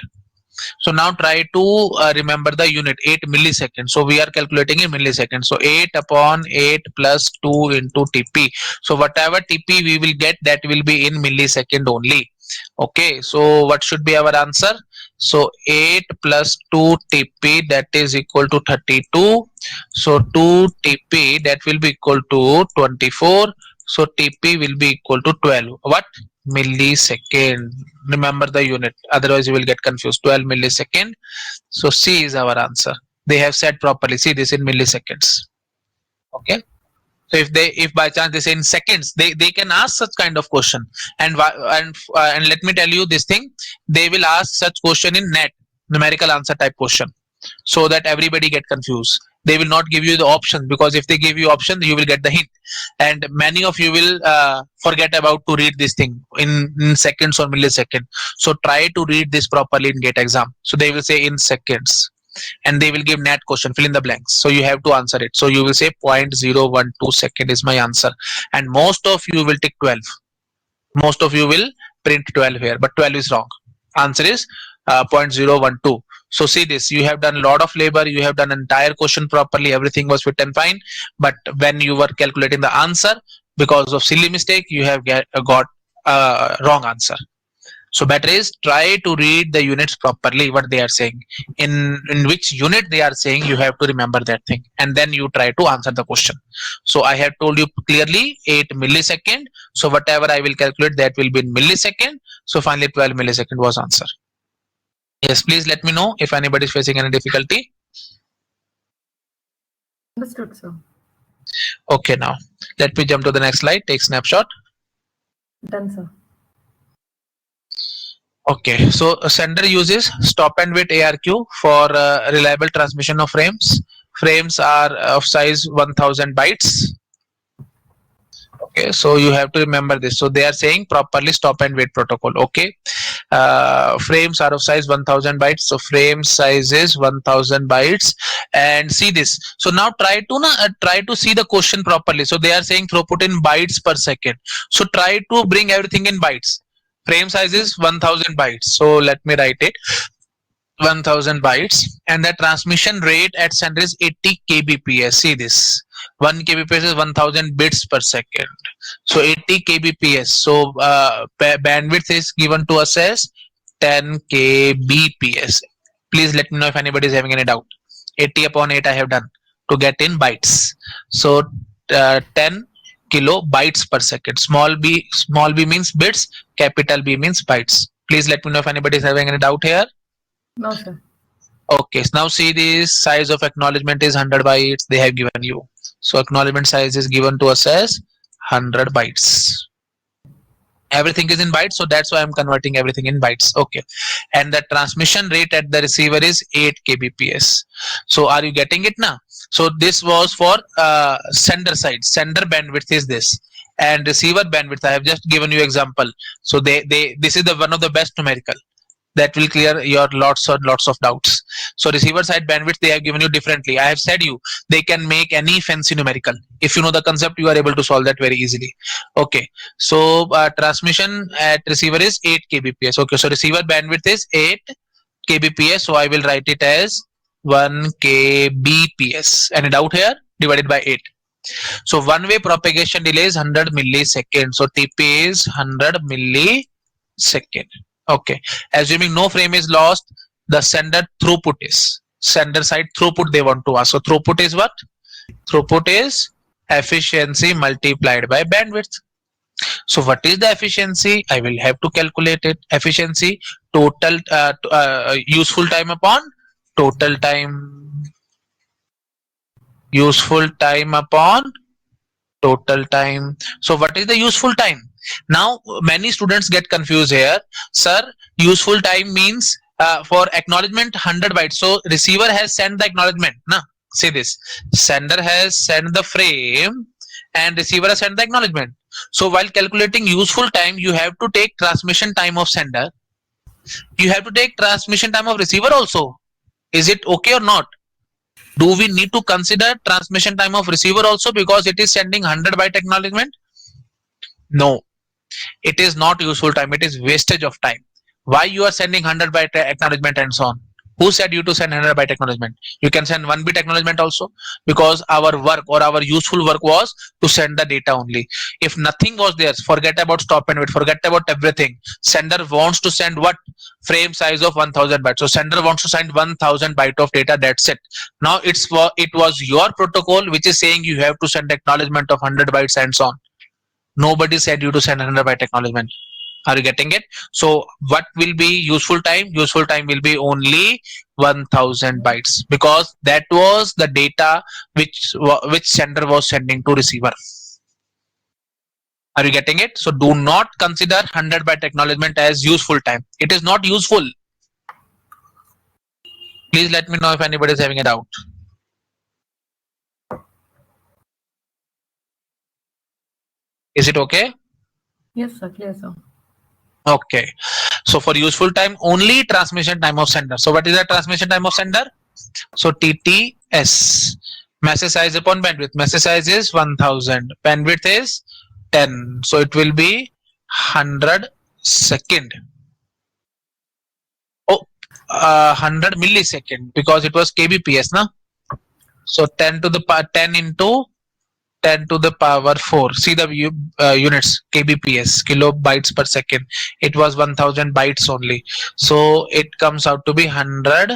So now try to remember the unit 8 milliseconds. So we are calculating in milliseconds. So 8 upon 8 plus 2 into TP. So whatever TP we will get, that will be in millisecond only. Okay, so what should be our answer? So 8 plus 2 TP, that is equal to 32. So 2 TP, that will be equal to 24. So TP will be equal to 12. What? Millisecond. Remember the unit, otherwise you will get confused. 12 millisecond. So C is our answer. They have said properly. See this in milliseconds. Okay. So if by chance they say in seconds, they can ask such kind of question. And let me tell you this thing, they will ask such question in NET, numerical answer type question, so that everybody get confused. They will not give you the options, because if they give you option, you will get the hint, and many of you will forget about to read this thing in seconds or millisecond. So try to read this properly in GATE exam. So they will say in seconds, and they will give NET question, fill in the blanks, so you have to answer it. So you will say 0.012 second is my answer, and most of you will take 12. Most of you will print 12 here, but 12 is wrong. Answer is 0.012. So see this, you have done a lot of labor, you have done entire question properly, everything was fit and fine, but when you were calculating the answer, because of silly mistake, you have got wrong answer. So better is try to read the units properly, what they are saying, in which unit they are saying, you have to remember that thing, and then you try to answer the question. So I have told you clearly 8 millisecond. So whatever I will calculate, that will be in millisecond. So finally 12 millisecond was answer. Yes, please let me know if anybody is facing any difficulty. Understood, sir. Okay, now let me jump to the next slide. Take snapshot. Done, sir. Okay, so sender uses stop and wait ARQ for reliable transmission of frames. Frames are of size 1000 bytes. Okay, so you have to remember this. So they are saying properly stop and wait protocol. Okay, frames are of size 1000 bytes. So frame size is 1000 bytes. And see this. So now try to see the question properly. So they are saying throughput in bytes per second. So try to bring everything in bytes. Frame size is 1000 bytes. So let me write it. 1000 bytes, and the transmission rate at sender is 80 kbps. See this, 1 kbps is 1000 bits per second. So 80 kbps. So bandwidth is given to us as 10 kbps. Please let me know if anybody is having any doubt. 80 upon 8 I have done to get in bytes. So 10 kilobytes per second. Small b means bits, capital B means bytes. Please let me know if anybody is having any doubt here. No, sir. Okay, so now see this size of acknowledgement is 100 bytes they have given you. So acknowledgement size is given to us as 100 bytes. Everything is in bytes, so that's why I'm converting everything in bytes. Okay, and the transmission rate at the receiver is 8 kbps. So are you getting it now? So this was for sender side. Sender bandwidth is this, and receiver bandwidth I have just given you example. So this is the one of the best numerical that will clear your lots of doubts. So receiver side bandwidth they have given you differently. I have said you they can make any fancy numerical. If you know the concept, you are able to solve that very easily. Okay, so transmission at receiver is 8 kbps. Okay, so receiver bandwidth is 8 kbps. So I will write it as 1 kbps. Any doubt here? Divided by 8. So one way propagation delay is 100 milliseconds. So TP is 100 millisecond. Okay, assuming no frame is lost, the sender throughput is sender side throughput they want to ask. So throughput is what? Throughput is efficiency multiplied by bandwidth. So what is the efficiency? I will have to calculate it. Efficiency total useful time upon total time. Useful time upon total time. So what is the useful time? Now many students get confused here. Sir, useful time means for acknowledgement 100 bytes. So receiver has sent the acknowledgement. Na? Say this. Sender has sent the frame and receiver has sent the acknowledgement. So while calculating useful time, you have to take transmission time of sender. You have to take transmission time of receiver also. Is it okay or not? Do we need to consider transmission time of receiver also because it is sending 100 byte acknowledgement? No, it is not useful time. It is wastage of time. Why you are sending 100 byte acknowledgement and so on? Who said you to send 100 byte acknowledgement? You can send 1 bit acknowledgement also, because our work or our useful work was to send the data only. If nothing was there, forget about stop and wait, forget about everything. Sender wants to send what? Frame size of 1000 bytes. So sender wants to send 1000 byte of data. That's it. Now it was your protocol which is saying you have to send acknowledgement of 100 bytes and so on. Nobody said you to send 100 byte acknowledgement. Are you getting it? So what will be useful time? Useful time will be only 1000 bytes, because that was the data which sender was sending to receiver. Are you getting it? So do not consider 100 byte acknowledgement as useful time. It is not useful. Please let me know if anybody is having a doubt. Is it okay? Yes, sir. Clear, sir. Okay. So for useful time, only transmission time of sender. So what is the transmission time of sender? So TTS, message size upon bandwidth. Message size is 1000. Bandwidth is 10. So it will be 100 second. Oh, 100 millisecond, because it was kbps, na? So 10 to the power 10 into 10 to the power 4. See the units, kbps, kilobytes per second. It was 1000 bytes only. So it comes out to be 100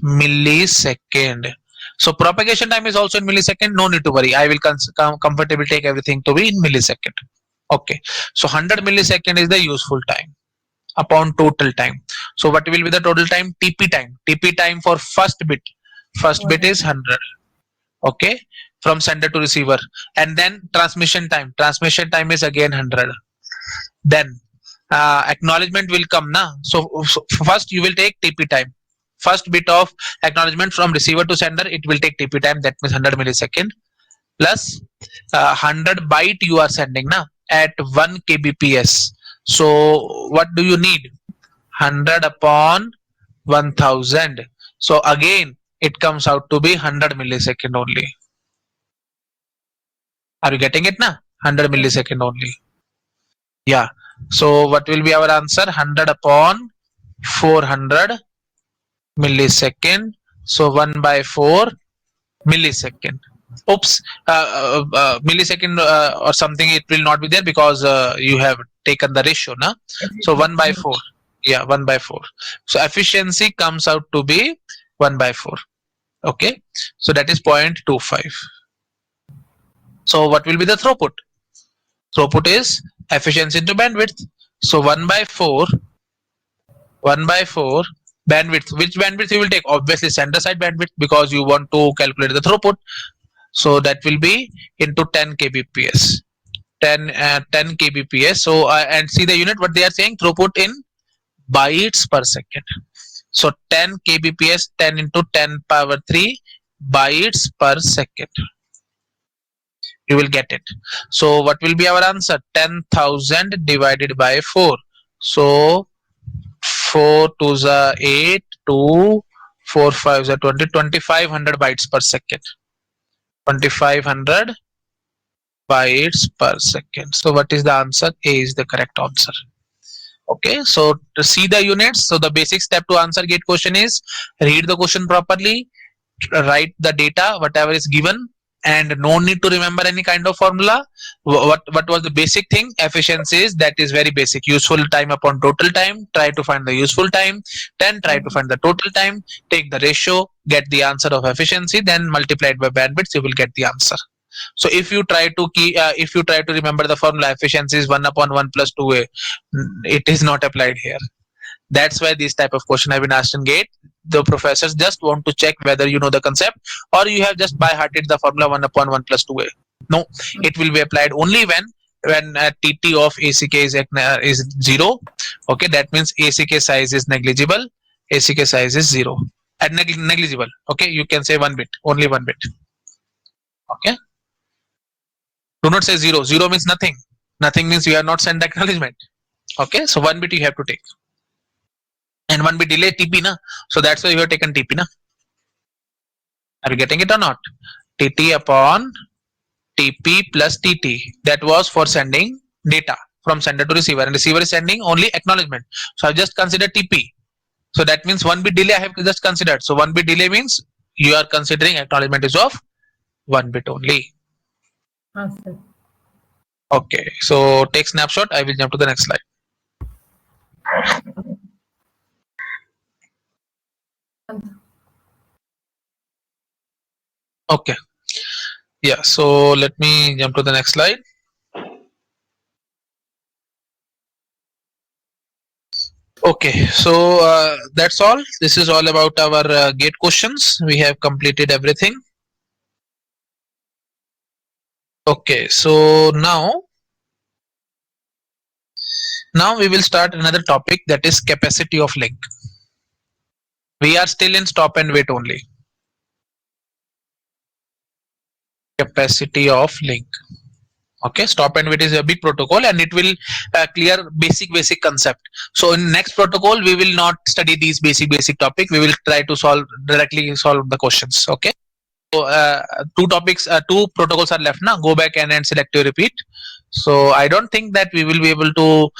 millisecond. So propagation time is also in millisecond. No need to worry. I will comfortably take everything to be in millisecond. Okay. So 100 millisecond is the useful time upon total time. So what will be the total time? TP time. TP time for first bit. First bit is 100. Okay. From sender to receiver. And then transmission time. Transmission time is again 100. Then acknowledgement will come, na? So first you will take TP time. First bit of acknowledgement from receiver to sender, it will take TP time, that means 100 millisecond, plus 100 byte you are sending, na, at 1 kbps. So what do you need? 100 upon 1000. So again it comes out to be 100 millisecond only. Are you getting it, na? 100 millisecond only. Yeah. So what will be our answer? 100 upon 400 millisecond. So 1 by 4 millisecond. Oops, millisecond or something, it will not be there because you have taken the ratio, na? So 1 by 4. Yeah, 1 by 4. So efficiency comes out to be 1 by 4. Okay. So that is 0.25. So what will be the throughput? Throughput is efficiency into bandwidth. So 1 by 4 bandwidth. Which bandwidth you will take? Obviously sender side bandwidth, because you want to calculate the throughput. So that will be into 10 kbps. 10 kbps. So and see the unit what they are saying, throughput in bytes per second. So 10 kbps, 10 into 10 power 3 bytes per second. You will get it. So what will be our answer? 10,000 divided by 4. So 4 to the 8, 2, 4 5 the 20, 2500 bytes per second. 2500 bytes per second. So what is the answer? A is the correct answer. Okay, so to see the units, so the basic step to answer gate question is read the question properly, write the data whatever is given, and no need to remember any kind of formula. What was the basic thing? Efficiency is, that is very basic. Useful time upon total time, try to find the useful time, then try to find the total time, take the ratio, get the answer of efficiency, then multiply it by bandwidth, you will get the answer. So if you try to remember the formula, efficiency is 1 upon 1 plus 2a, it is not applied here. That's why this type of question have been asked in gate. The professors just want to check whether you know the concept or you have just by hearted the formula 1 upon 1 plus 2a. No, it will be applied only when TT of ACK is 0. Okay, that means ACK size is negligible. ACK size is 0 and negligible. Okay, you can say 1 bit, only 1 bit. Okay. Do not say 0. 0 means nothing. Nothing means you have not sent the acknowledgement. Okay, so 1 bit you have to take. And 1 bit delay TP na. So that's why you have taken TP na. Are you getting it or not? TT upon TP plus TT. That was for sending data from sender to receiver, and receiver is sending only acknowledgement. So I've just considered TP. So that means 1 bit delay I have just considered. So 1 bit delay means you are considering acknowledgement is of 1 bit only. Answer. Okay, so take snapshot. I will jump to the next slide. Answer. Okay. Yeah, so let me jump to the next slide. Okay, so that's all. This is all about our gate questions. We have completed everything. Okay, so now we will start another topic, that is capacity of link. We are still in stop and wait only. Capacity of link. Okay, stop and wait is a big protocol, and it will clear basic concept. So in next protocol we will not study these basic topic. We will try to directly solve the questions. Okay, so two protocols are left now, go back and selective repeat. So I don't think that we will be able to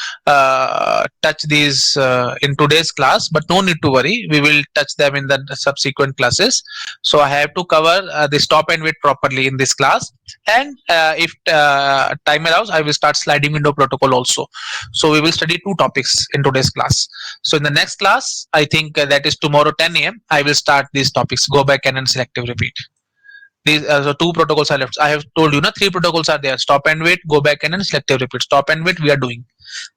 touch these in today's class, but no need to worry, we will touch them in the subsequent classes. So I have to cover the stop and wait properly in this class, and if time allows, I will start sliding window protocol also. So we will study two topics in today's class. So in the next class, I think that is tomorrow 10 a.m. I will start these topics, go back and selective repeat. These so two protocols are left. I have told you, three protocols are there: stop and wait, go back and then selective repeat. Stop and wait we are doing,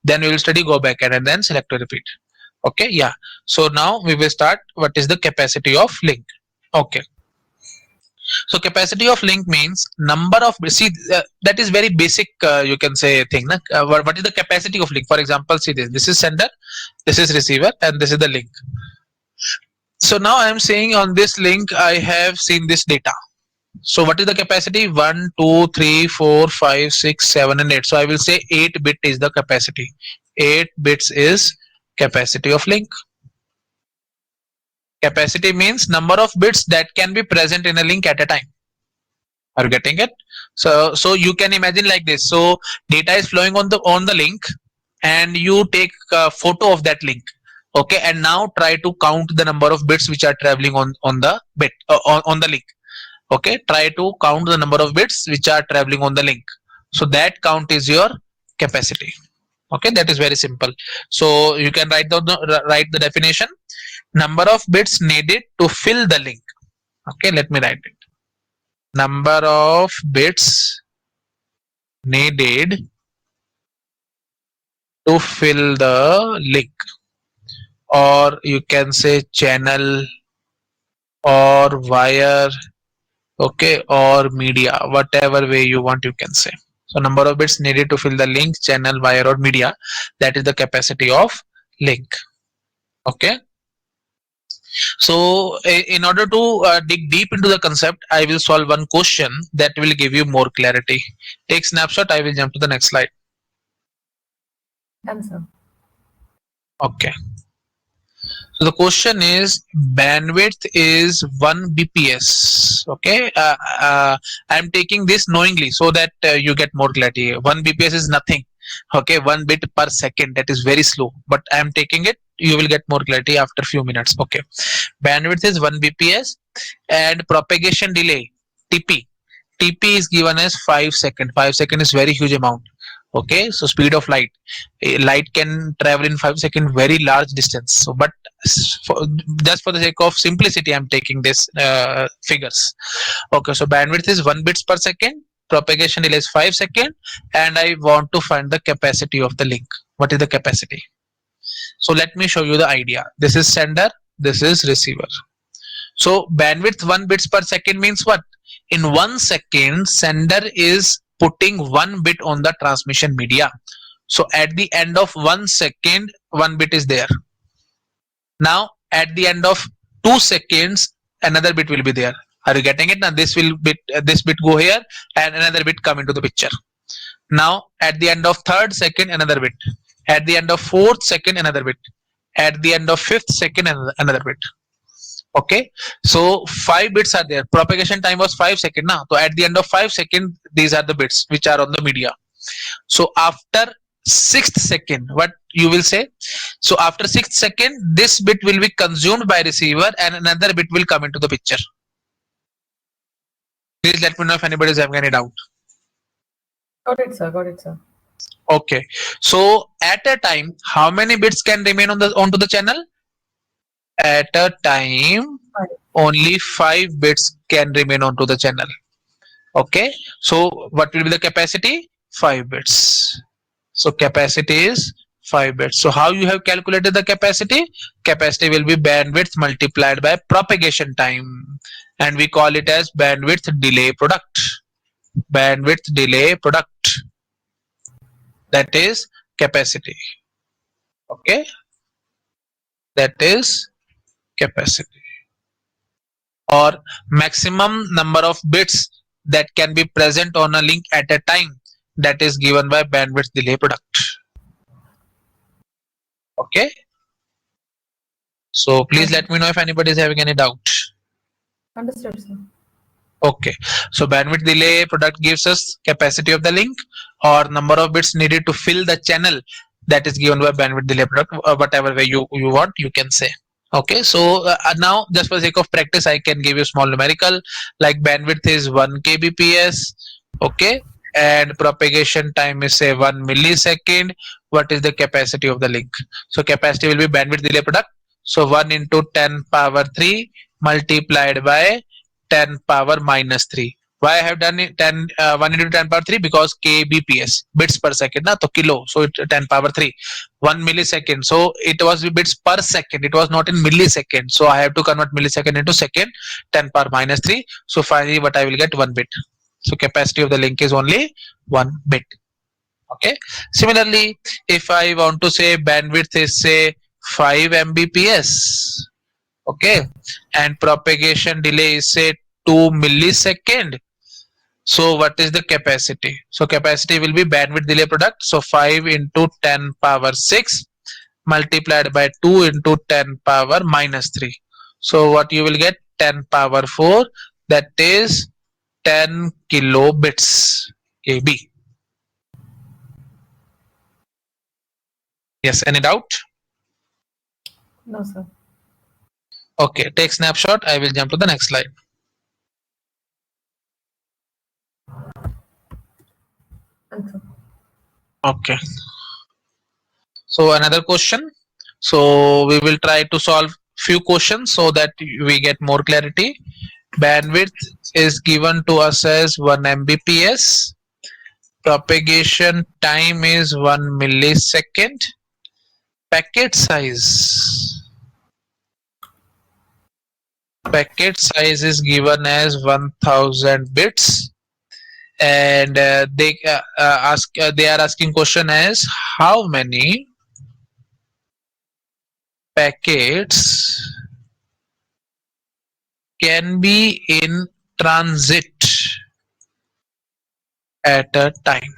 then we will study go back and then selective repeat. Okay, yeah. So now we will start what is the capacity of link. Okay, so capacity of link means number of, see that is very basic you can say thing. What is the capacity of link? For example, see this is sender, this is receiver, and this is the link. So now I am saying on this link I have seen this data. So what is the capacity? 1, 2, 3, 4, 5, 6, 7 and 8. So I will say 8 bit is the capacity. 8 bits is capacity of link. Capacity means number of bits that can be present in a link at a time. Are you getting it? So you can imagine like this. So data is flowing on the link, and you take a photo of that link. Okay, and now try to count the number of bits which are traveling on the bit on the link. Okay, try to count the number of bits which are traveling on the link. So that count is your capacity. Okay, that is very simple. So you can write the definition: number of bits needed to fill the link. Okay, let me write it. Number of bits needed to fill the link, or you can say channel or wire, okay, or media, whatever way you want you can say. So number of bits needed to fill the link, channel, wire or media, that is the capacity of link. Okay, so in order to dig deep into the concept, I will solve one question that will give you more clarity. Take snapshot. I will jump to the next slide. Answer. Okay, so the question is, bandwidth is 1 bps. Okay, I am taking this knowingly so that you get more clarity. 1 bps is nothing. Okay, 1 bit per second, that is very slow, but I am taking it, you will get more clarity after few minutes. Okay, bandwidth is 1 bps, and propagation delay TP is given as 5 seconds. 5 seconds is very huge amount. Okay, so speed of light, light can travel in 5 seconds very large distance. So but just for the sake of simplicity, I'm taking this figures. Okay, so bandwidth is 1 bits per second, propagation delay is 5 seconds, and I want to find the capacity of the link. What is the capacity? So let me show you the idea. This is sender, this is receiver. So bandwidth 1 bits per second means what? In 1 second, sender is putting 1 bit on the transmission media. So at the end of 1 second, 1 bit is there. Now at the end of 2 seconds, another bit will be there. Are you getting it? Now this bit go here and another bit come into the picture. Now at the end of third second another bit, at the end of fourth second another bit, at the end of fifth second another bit. Okay, so 5 bits are there. Propagation time was 5 seconds now. So at the end of 5 seconds, these are the bits which are on the media. So after 6th second, what you will say? So after 6th second, this bit will be consumed by receiver and another bit will come into the picture. Please let me know if anybody is having any doubt. Got it, sir. Got it, sir. Okay, so at a time, how many bits can remain on the onto the channel? At a time, 5. only 5 bits can remain onto the channel. Okay, so what will be the capacity? 5 bits. So capacity is 5 bits. So how you have calculated the capacity? Capacity will be bandwidth multiplied by propagation time, and we call it as bandwidth delay product. Bandwidth delay product, that is capacity. Okay, that is capacity, or maximum number of bits that can be present on a link at a time, that is given by bandwidth delay product. Okay, so please let me know if anybody is having any doubt. Understood, sir. Okay, so bandwidth delay product gives us capacity of the link or number of bits needed to fill the channel, that is given by bandwidth delay product, whatever way you want you can say. Okay, so now just for the sake of practice I can give you small numerical, like bandwidth is 1 kbps. Okay, and propagation time is say 1 millisecond. What is the capacity of the link? So capacity will be bandwidth delay product, so 1 into 10 power 3 multiplied by 10 power minus 3. Why I have done it 1 into 10 power 3? Because kbps, bits per second na, to kilo, so it 10 power 3. 1 millisecond, so it was bits per second, it was not in millisecond, so I have to convert millisecond into second. 10 power minus 3, so finally what I will get? 1 bit. So capacity of the link is only 1 bit. Okay, similarly if I want to say bandwidth is say 5 mbps, okay, and propagation delay is say 2 millisecond, so what is the capacity? So capacity will be bandwidth delay product, so 5 into 10 power 6 multiplied by 2 into 10 power minus 3, so what you will get? 10 power 4, that is 10 kilobits kb. Yes, any doubt? No, sir. Okay, take snapshot. I will jump to the next slide. Answer. Okay, so another question. So we will try to solve few questions so that we get more clarity. Bandwidth is given to us as 1 mbps. Propagation time is 1 millisecond. Packet size. Packet size is given as 1000 bits, and they are asking question as how many packets can be in transit at a time.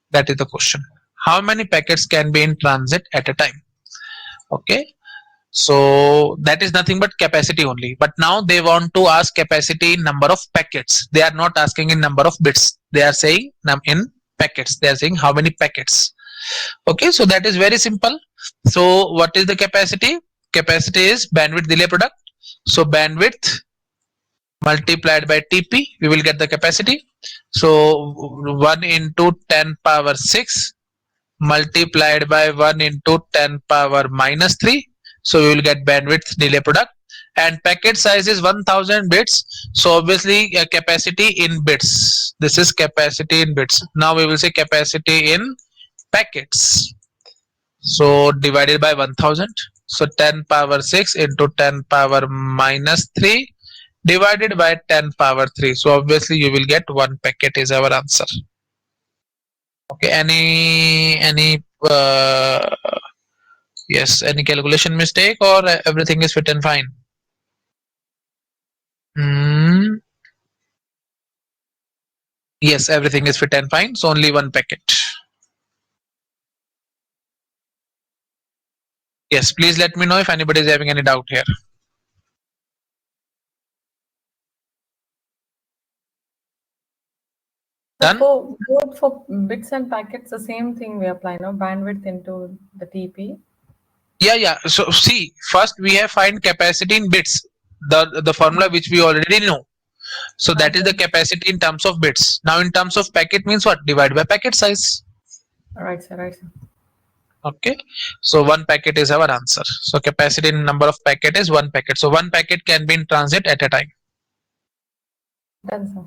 That is the question. How many packets can be in transit at a time? Okay, so that is nothing but capacity only, but now they want to ask capacity in number of packets. They are not asking in number of bits, they are saying in packets. They are saying how many packets. Okay, so that is very simple. So what is the capacity? Capacity is bandwidth delay product, so bandwidth multiplied by TP, we will get the capacity. So 1 into 10 power 6 multiplied by 1 into 10 power minus 3, so we will get bandwidth delay product, and packet size is 1000 bits, so obviously capacity in bits, this is capacity in bits. Now we will say capacity in packets, so divided by 1000, so 10 power 6 into 10 power minus 3 divided by 10 power 3, so obviously you will get 1 packet is our answer. Okay, any yes, any calculation mistake or everything is fit and fine? Hmm. Yes, everything is fit and fine. So only one packet. Yes, please let me know if anybody is having any doubt here. So Done? for both for bits and packets, the same thing we apply, no? Bandwidth into the TP. Yeah. So see, first we have find capacity in bits. The formula which we already know. So that is the Okay. capacity in terms of bits. Now in terms of packet means what? Divide by packet size. Right, sir. Right, sir. Okay. So one packet is our answer. So capacity in number of packet is one packet. So one packet can be in transit at a time. Done, sir.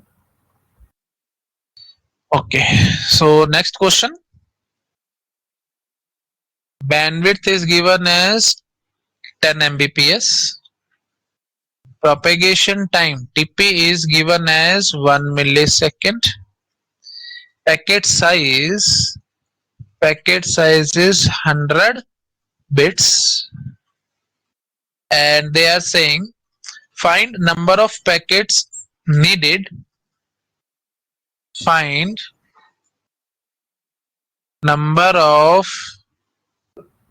Okay. So next question. Bandwidth is given as 10 Mbps. Propagation time TP is given as 1 millisecond. Packet size is 100 bits, and they are saying find number of packets needed. Find number of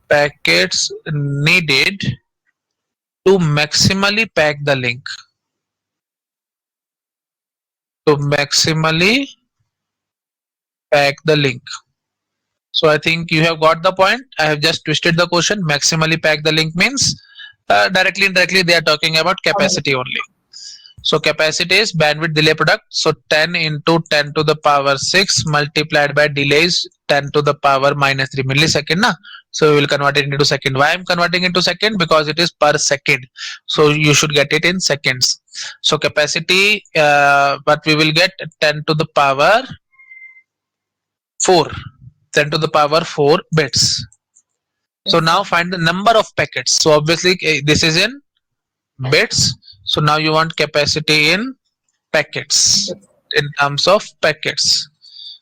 packets needed to maximally pack the link. To maximally pack the link. So I think you have got the point. I have just twisted the question. Maximally pack the link means directly indirectly they are talking about capacity only. So capacity is bandwidth delay product. So 10 into 10 to the power 6 multiplied by delays 10 to the power minus 3 millisecond. Na? So we will convert it into second. Why I am converting into second? Because it is per second. So you should get it in seconds. So capacity, what we will get 10 to the power 4. 10 to the power 4 bits. So Yes, now sir. find the number of packets. So obviously this is in bits. So now you want capacity in packets, Yes. in terms of packets.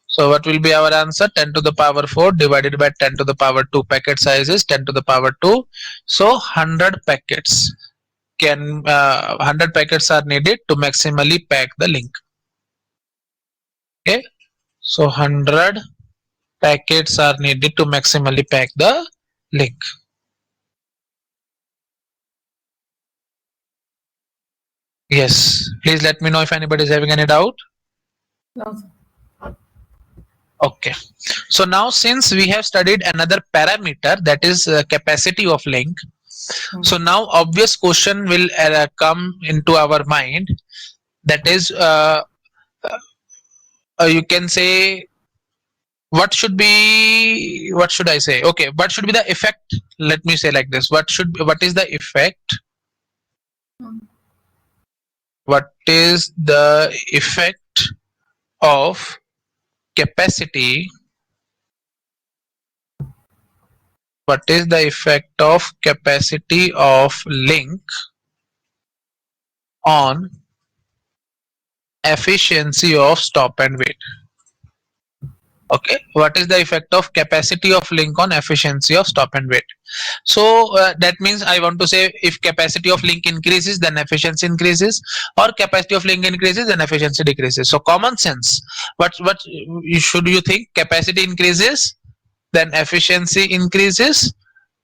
So what will be our answer? 10 to the power 4 divided by 10 to the power 2. Packet size is 10 to the power 2. So 100 packets can 100 packets are needed to maximally pack the link. Okay. So 100 packets are needed to maximally pack the link. Yes. Please let me know if anybody is having any doubt. No, sir. Okay. So now since we have studied another parameter, that is capacity of link. So now obvious question will come into our mind, that is you can say what should be, what should I say, okay, what should be the effect, let me say like this, what is the effect, what is the effect of capacity, what is the effect of capacity of link on efficiency of stop and wait. Okay, what is the effect of capacity of link on efficiency of stop and wait? So that means I want to say if capacity of link increases then efficiency increases, or capacity of link increases then efficiency decreases. So common sense, what should you think? Capacity increases then efficiency increases,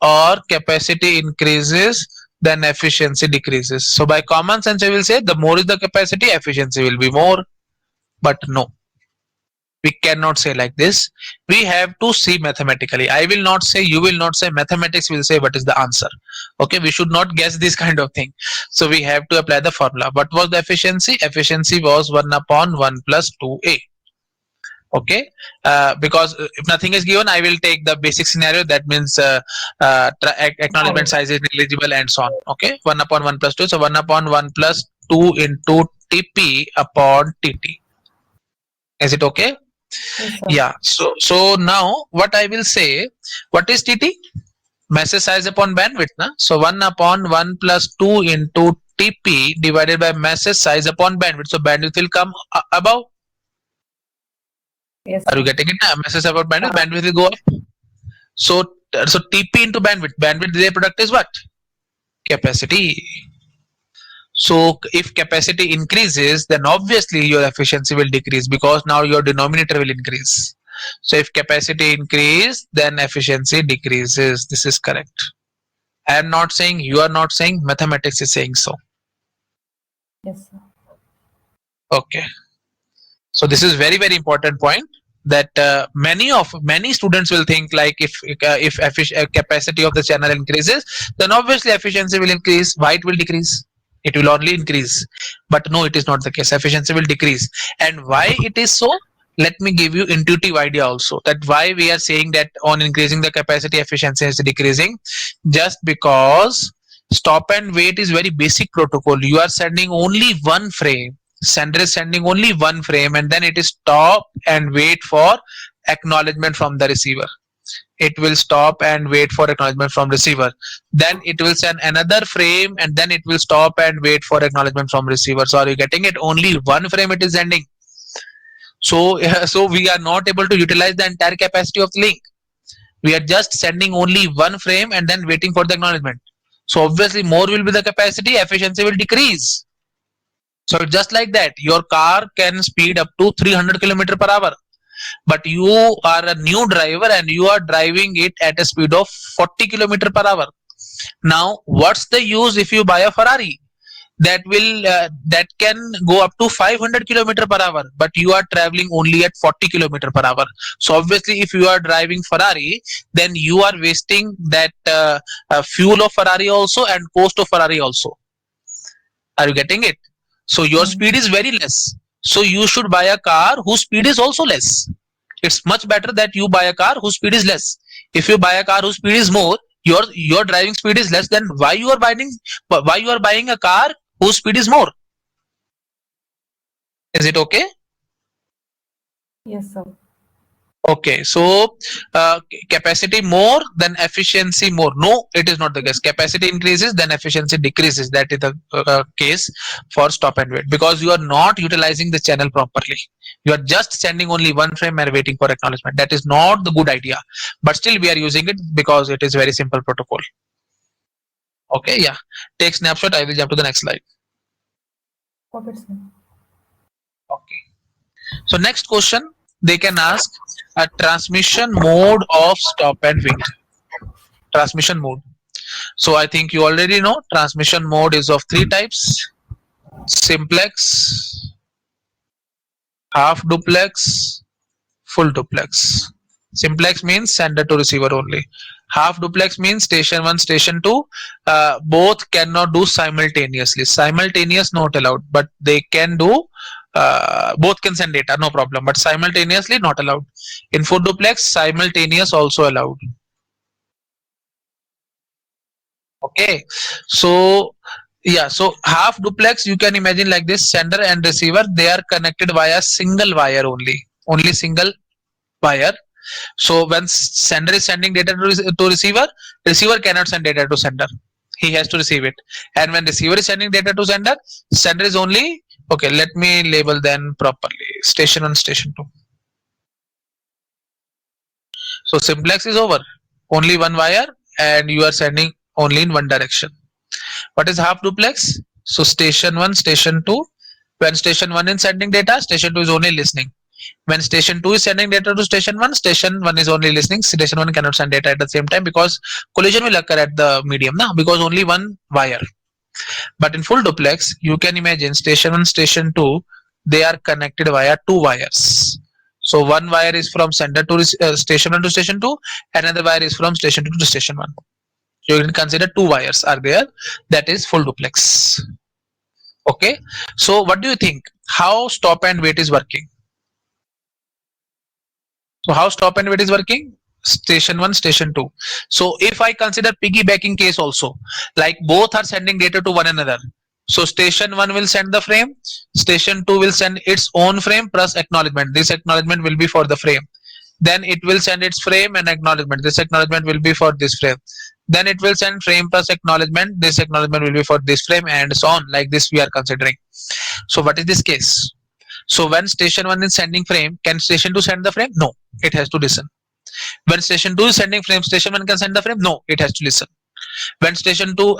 or capacity increases then efficiency decreases? So by common sense I will say the more is the capacity, efficiency will be more. But no, we cannot say like this. We have to see mathematically. I will not say, you will not say, mathematics will say what is the answer. Okay, we should not guess this kind of thing. So we have to apply the formula. What was the efficiency? Efficiency was 1 upon 1 plus 2a. Okay, because if nothing is given, I will take the basic scenario, that means acknowledgement size is negligible and so on. Okay, 1 upon 1 plus 2, so 1 upon 1 plus 2 into tp upon tt. Is it okay? Yes, sir. Yeah. So now what I will say, what is TT? Message size upon bandwidth. Na? So 1 upon 1 plus 2 into TP divided by message size upon bandwidth. So bandwidth will come above. Yes, Are you sir. getting it? Na? Message about bandwidth. Bandwidth will go up. So TP into bandwidth. Bandwidth delay product is what? Capacity. So if capacity increases, then obviously your efficiency will decrease because now your denominator will increase. So if capacity increase, then efficiency decreases. This is correct. I am not saying, you are not saying, mathematics is saying so. Yes, sir. Okay. So this is very important point that many students will think like if capacity of the channel increases, then obviously efficiency will increase. Why it will decrease? It will only increase. But no, it is not the case. Efficiency will decrease. And why it is so? Let me give you intuitive idea also that why we are saying that on increasing the capacity, efficiency is decreasing. Just because stop and wait is very basic protocol. You are sending only one frame. Sender is sending only one frame, and then it is stop and wait for acknowledgement from the receiver. It will stop and wait for acknowledgement from receiver. Then it will send another frame, and then it will stop and wait for acknowledgement from receiver. So are you getting it? Only one frame it is sending. So so we are not able to utilize the entire capacity of the link. We are just sending only one frame and then waiting for the acknowledgement. So obviously more will be the capacity, efficiency will decrease. So just like that, your car can speed up to 300 km per hour, but you are a new driver and you are driving it at a speed of 40 km per hour. Now, what's the use if you buy a Ferrari that can go up to 500 km per hour, but you are traveling only at 40 km per hour? So obviously, if you are driving Ferrari, then you are wasting that fuel of Ferrari also and cost of Ferrari also. Are you getting it? So your speed is very less. So you should buy a car whose speed is also less. It's much better that you buy a car whose speed is less. If you buy a car whose speed is more, your driving speed is less, then why you are buying a car whose speed is more? Is it okay? Yes, sir. Okay, so capacity more than efficiency more. No, it is not the case. Capacity increases, then efficiency decreases. That is the case for stop and wait, because you are not utilizing the channel properly. You are just sending only one frame and waiting for acknowledgement. That is not the good idea. But still we are using it because it is very simple protocol. Okay, yeah. Take snapshot. I will jump to the next slide. Okay, sir. Okay. So next question they can ask a transmission mode of stop and wait. Transmission mode. So I think you already know transmission mode is of three types: simplex, half duplex, full duplex. Simplex means sender to receiver only. Half duplex means station 1, station 2 both cannot do simultaneously. Simultaneous not allowed, but they can do both can send data, no problem, but simultaneously not allowed. In full duplex, simultaneous also allowed. Okay, so yeah, so half duplex you can imagine like this: sender and receiver, they are connected via single wire only single wire. So when sender is sending data to receiver, receiver cannot send data to sender. He has to receive it. And when receiver is sending data to sender, sender is only, okay, let me label then properly. Station 1, station 2. So simplex is over. Only one wire and you are sending only in one direction. What is half duplex? So station 1, station 2. When station 1 is sending data, station 2 is only listening. When station 2 is sending data to station 1, station 1 is only listening. Station 1 cannot send data at the same time because collision will occur at the medium now, because only one wire. But in full duplex, you can imagine station 1, station 2, they are connected via two wires. So one wire is from sender to station 1 to station 2, another wire is from station 2 to station 1. So you can consider two wires are there. That is full duplex. Okay. So what do you think? How stop and wait is working? So how stop and wait is working? Station 1, station 2. So if I consider piggybacking case also, like both are sending data to one another. So station 1 will send the frame, station 2 will send its own frame plus acknowledgement. This acknowledgement will be for the frame. Then it will send its frame and acknowledgement. This acknowledgement will be for this frame. Then it will send frame plus acknowledgement. This acknowledgement will be for this frame, and so on. Like this we are considering. So what is this case? So when station 1 is sending frame, can station 2 send the frame? No, it has to listen. When station 2 is sending frame, station 1 can send the frame? No, it has to listen. When station 1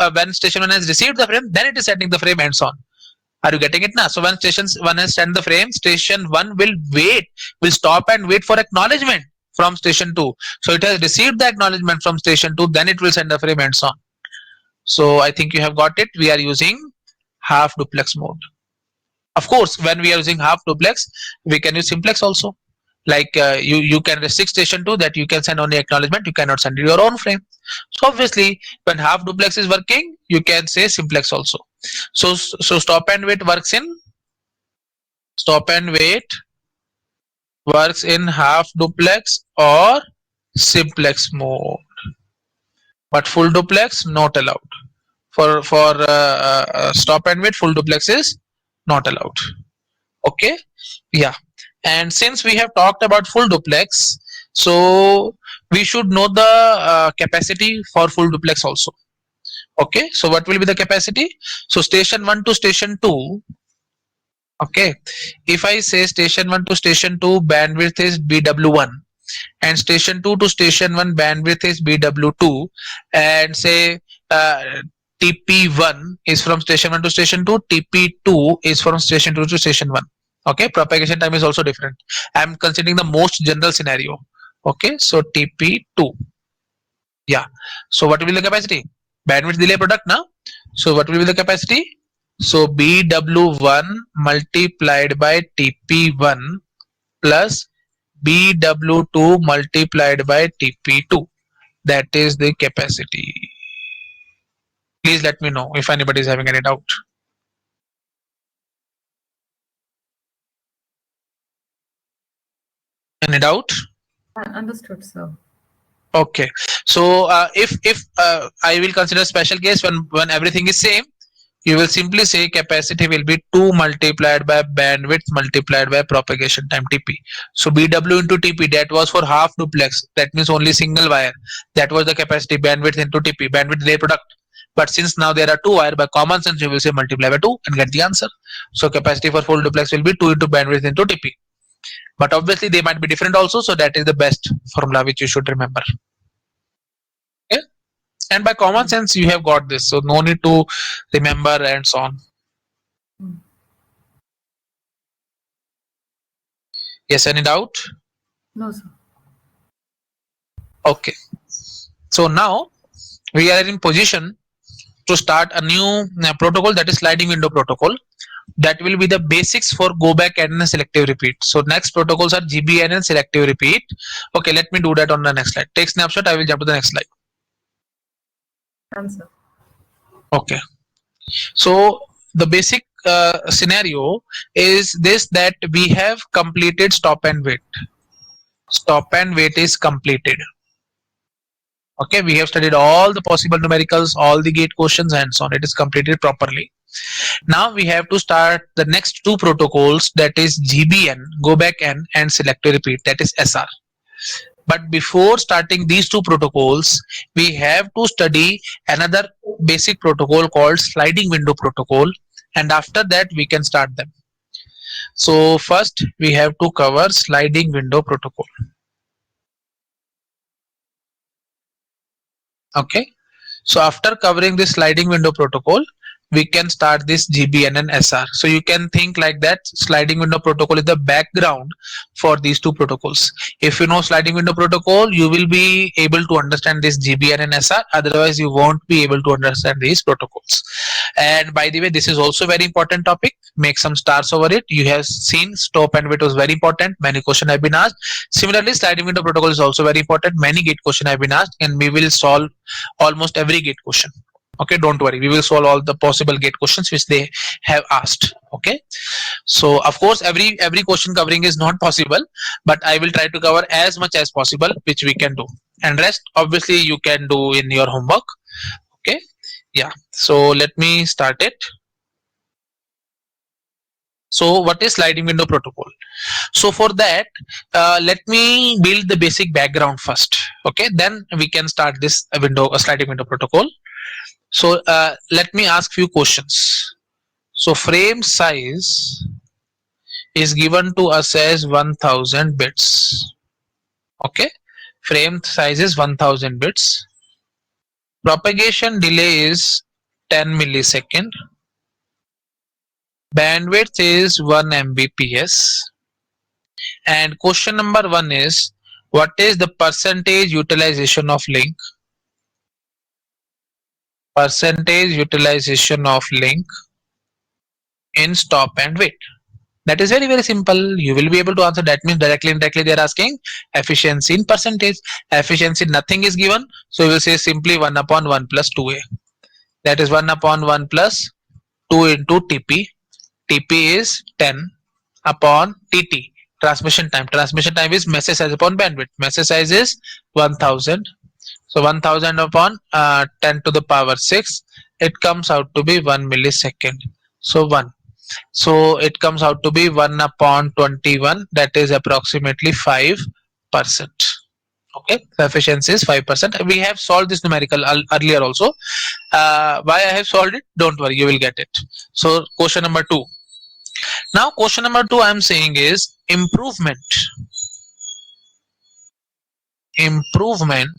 has received the frame, then it is sending the frame and so on. Are you getting it now? So when station 1 has sent the frame, station 1 will stop and wait for acknowledgement from station 2. So it has received the acknowledgement from station 2, then it will send the frame and so on. So I think you have got it. We are using half duplex mode. Of course, when we are using half duplex, we can use simplex also. Like you can restrict station 2 that you can send only acknowledgement, you cannot send your own frame. So obviously, when half duplex is working, you can say simplex also. So stop and wait works in half duplex or simplex mode, but full duplex not allowed. For stop and wait, full duplex is not allowed. Okay, yeah. And since we have talked about full duplex, so we should know the capacity for full duplex also. Okay, so what will be the capacity? So station 1 to station 2. Okay, if I say station 1 to station 2 bandwidth is BW1, and station 2 to station 1 bandwidth is BW2, and say TP1 is from station 1 to station 2, TP2 is from station 2 to station 1. Okay, propagation time is also different. I am considering the most general scenario. Okay, so TP2. Yeah, so what will be the capacity? Bandwidth delay product now. So what will be the capacity? So BW1 multiplied by TP1 plus BW2 multiplied by TP2. That is the capacity. Please let me know if anybody is having any doubt. Any doubt? Understood, sir. Okay. So if I will consider special case when everything is same, you will simply say capacity will be 2 multiplied by bandwidth multiplied by propagation time TP. So BW into TP, that was for half duplex, that means only single wire, that was the capacity, bandwidth into TP, bandwidth delay product. But since now there are 2 wire, by common sense you will say multiply by 2 and get the answer. So capacity for full duplex will be 2 into bandwidth into TP. But obviously they might be different also, so that is the best formula which you should remember. Okay? And by common sense you have got this, so no need to remember and so on. Yes, any doubt? No, sir. Okay. So now we are in position to start a new protocol, that is sliding window protocol. That will be the basics for go back and selective repeat. So next protocols are GBN and selective repeat. Okay, let me do that on the next slide. Take snapshot, I will jump to the next slide. Answer. Okay. So the basic scenario is this, that we have completed stop and wait. Stop and wait is completed. Okay, we have studied all the possible numericals, all the gate questions and so on. It is completed properly. Now we have to start the next two protocols, that is GBN, go back N, and selective repeat, that is SR. But before starting these two protocols, we have to study another basic protocol called sliding window protocol, and after that we can start them. So first we have to cover sliding window protocol. Okay, so after covering this sliding window protocol, we can start this GBN and SR. So you can think like that, sliding window protocol is the background for these two protocols. If you know sliding window protocol, you will be able to understand this GBN and SR, otherwise you won't be able to understand these protocols. And by the way, this is also very important topic, make some stars over it. You have seen stop and wait was very important, many questions have been asked. Similarly, sliding window protocol is also very important, many gate questions have been asked, and we will solve almost every gate question. Okay, don't worry, we will solve all the possible gate questions which they have asked. Okay, so of course every question covering is not possible, but I will try to cover as much as possible which we can do, and rest obviously you can do in your homework. Okay, yeah, so let me start it. So what is sliding window protocol? So for that, let me build the basic background first. Okay, then we can start this sliding window protocol. So let me ask few questions. So frame size is given to us as 1000 bits. Okay, frame size is 1000 bits. Propagation delay is 10 millisecond. Bandwidth is 1 Mbps. And question number 1 is, what is the percentage utilization of link? Percentage utilization of link in stop and wait. That is very, very simple. You will be able to answer. That means directly, indirectly, they are asking efficiency in percentage. Efficiency, nothing is given. So we will say simply 1 upon 1 plus 2a. That is 1 upon 1 plus 2 into TP. TP is 10 upon TT. Transmission time. Transmission time is message size upon bandwidth. Message size is 1000. So 1000 upon 10 to the power 6. It comes out to be 1 millisecond. So 1. So it comes out to be 1 upon 21. That is approximately 5%. Okay, the efficiency is 5%. We have solved this numerical earlier also. Why I have solved it? Don't worry, you will get it. So question number 2. Now question number 2 I am saying is improvement. Improvement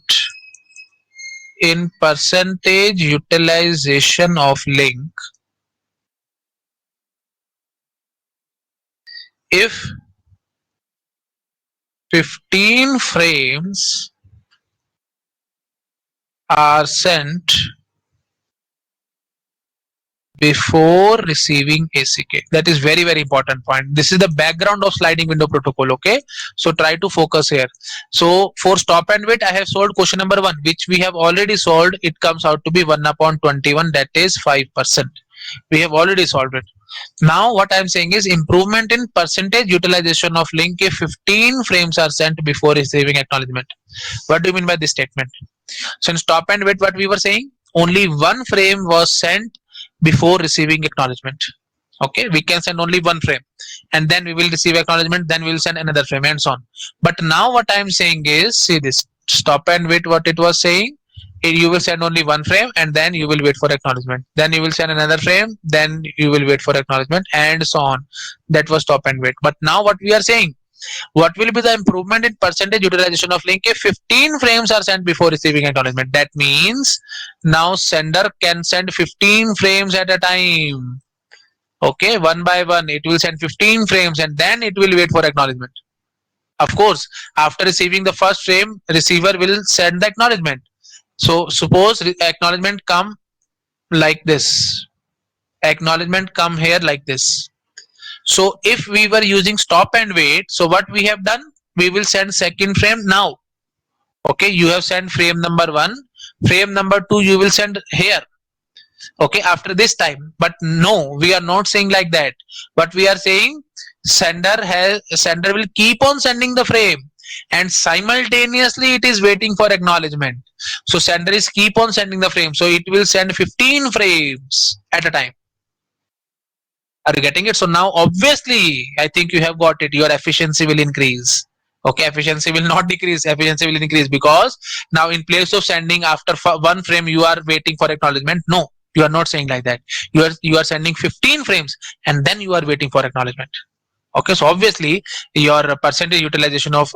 in percentage utilization of link if 15 frames are sent before receiving ACK. That is very, very important point. This is the background of sliding window protocol. Okay, so try to focus here. So for stop and wait, I have solved question number 1, which we have already solved. It comes out to be 1 upon 21. That is 5%. We have already solved it. Now what I am saying is improvement in percentage utilization of link if 15 frames are sent before receiving acknowledgement. What do you mean by this statement? So in stop and wait, what we were saying, only one frame was sent before receiving acknowledgement. Okay, we can send only one frame and then we will receive acknowledgement, then we will send another frame and so on. But now what I am saying is, see this stop and wait, what it was saying, you will send only one frame and then you will wait for acknowledgement, then you will send another frame, then you will wait for acknowledgement and so on. That was stop and wait. But now what we are saying, what will be the improvement in percentage utilization of link if 15 frames are sent before receiving acknowledgement? That means now sender can send 15 frames at a time. Okay, one by one it will send 15 frames and then it will wait for acknowledgement. Of course, after receiving the first frame, receiver will send the acknowledgement. So suppose acknowledgement come like this, acknowledgement come here like this. So if we were using stop and wait, so what we have done, we will send second frame now. Okay, you have sent frame number 1, frame number 2 you will send here. Okay, after this time. But no, we are not saying like that. But we are saying sender will keep on sending the frame and simultaneously it is waiting for acknowledgement. So sender is keep on sending the frame, so it will send 15 frames at a time. Are you getting it? So now obviously I think you have got it. Your efficiency will increase. Okay, efficiency will not decrease, efficiency will increase, because now in place of sending after one frame you are waiting for acknowledgement. No, you are not saying like that. You are sending 15 frames and then you are waiting for acknowledgement. Okay, so obviously your percentage utilization of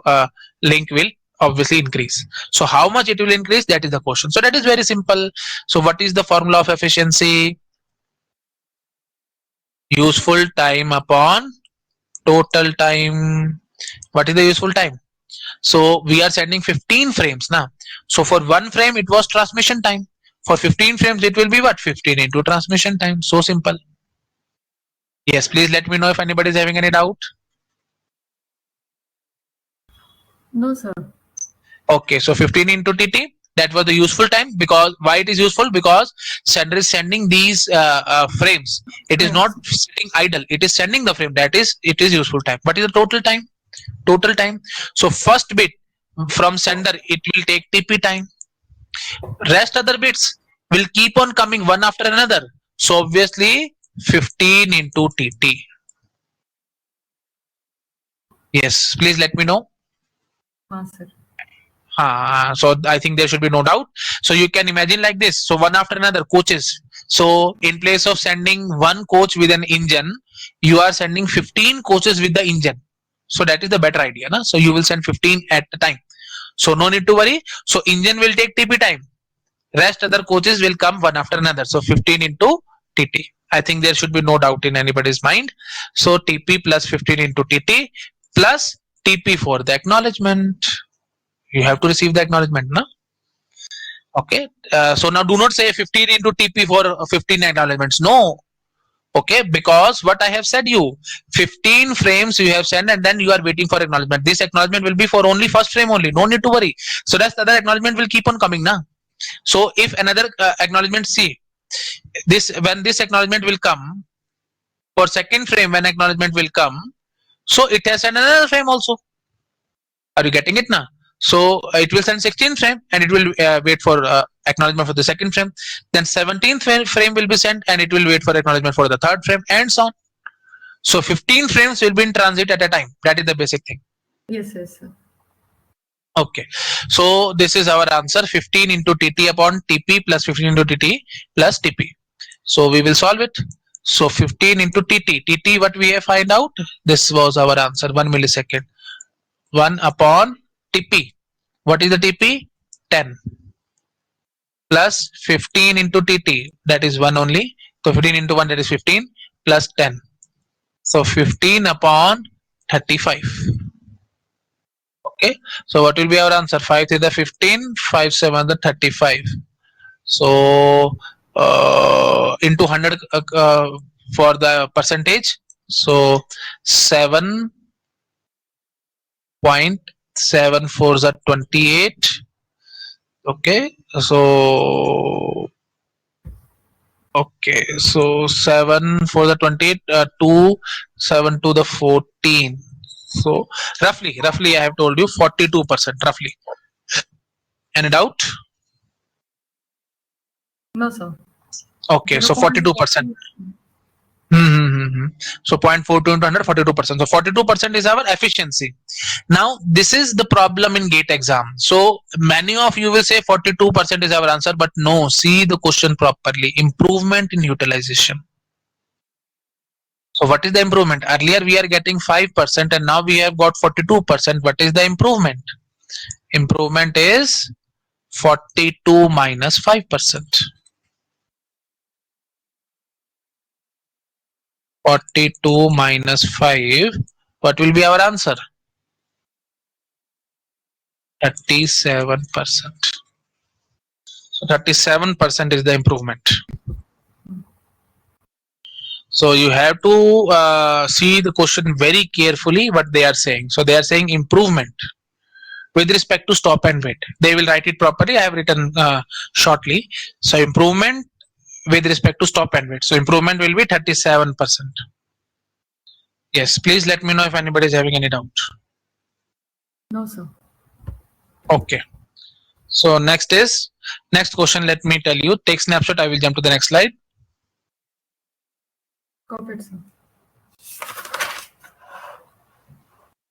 link will obviously increase. So how much it will increase, that is the question. So that is very simple. So what is the formula of efficiency? Useful time upon total time. What is the useful time? So we are sending 15 frames now. So for one frame it was transmission time. For 15 frames it will be what? 15 into transmission time. So simple. Yes, please let me know if anybody is having any doubt. No, sir. Okay, so 15 into TT, that was the useful time. Because why it is useful? Because sender is sending these frames. It is not sitting idle. It is sending the frame. That is, it is useful time. What is the total time? Total time. So first bit from sender, it will take TP time. Rest other bits will keep on coming one after another. So obviously 15 into TT. Yes, please let me know. Sir. So I think there should be no doubt. So you can imagine like this. So one after another coaches. So in place of sending one coach with an engine, you are sending 15 coaches with the engine. So that is the better idea. So you will send 15 at a time. So no need to worry. So engine will take TP time. Rest other coaches will come one after another. So 15 into TT. I think there should be no doubt in anybody's mind. So TP plus 15 into TT plus TP for the acknowledgement. You have to receive the acknowledgement, no? Okay. So now do not say 15 into TP for 15 acknowledgements. No. Okay, because what I have said you, 15 frames you have sent and then you are waiting for acknowledgement. This acknowledgement will be for only first frame only. No need to worry. So that's the other acknowledgement will keep on coming now. So if another acknowledgement, see this, when this acknowledgement will come for second frame, when acknowledgement will come, so it has sent another frame also. Are you getting it now? So it will send 16th frame and it will wait for acknowledgement for the second frame. Then 17th frame will be sent and it will wait for acknowledgement for the third frame, and so on. So 15 frames will be in transit at a time. That is the basic thing. Yes, yes, sir. Okay. So this is our answer, 15 into TT upon TP plus 15 into TT plus TP. So we will solve it. So 15 into TT. TT what we have find out? This was our answer, 1 millisecond. 1 upon TP. What is the TP? 10. Plus 15 into TT. That is 1 only. So 15 into 1, that is 15 plus 10. So 15 upon 35. Okay. So what will be our answer? 5 is the 15, 5 7 the 35. So into 100 for the percentage. So 7.74 is 28. Okay. So okay, so 7 for the 28, 2, 7 to the 14. So roughly I have told you 42% roughly. Any doubt? No, sir. Okay, so 42%. So 0.42 into 100, 42%. So 42% is our efficiency. Now this is the problem in GATE exam. So many of you will say 42% is our answer, but no, see the question properly. Improvement in utilization. So what is the improvement? Earlier we are getting 5% and now we have got 42%. What is the improvement? Improvement is 42 minus 5%. 42 minus 5. What will be our answer? 37%. So 37% is the improvement. So you have to see the question very carefully what they are saying. So they are saying improvement with respect to stop and wait. They will write it properly. I have written shortly. So improvement with respect to stop and wait. So improvement will be 37%. Yes, please let me know if anybody is having any doubt. No, sir. Okay. So next question. Let me tell you. Take snapshot. I will jump to the next slide. Copied, sir.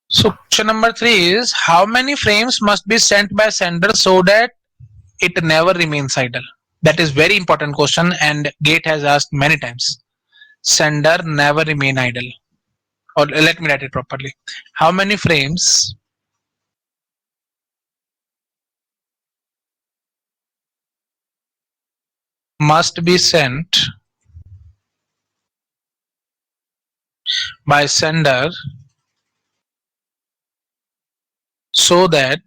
So question number 3 is, how many frames must be sent by sender so that it never remains idle? That is very important question and GATE has asked many times. Sender never remain idle. Or let me write it properly. How many frames must be sent by sender so that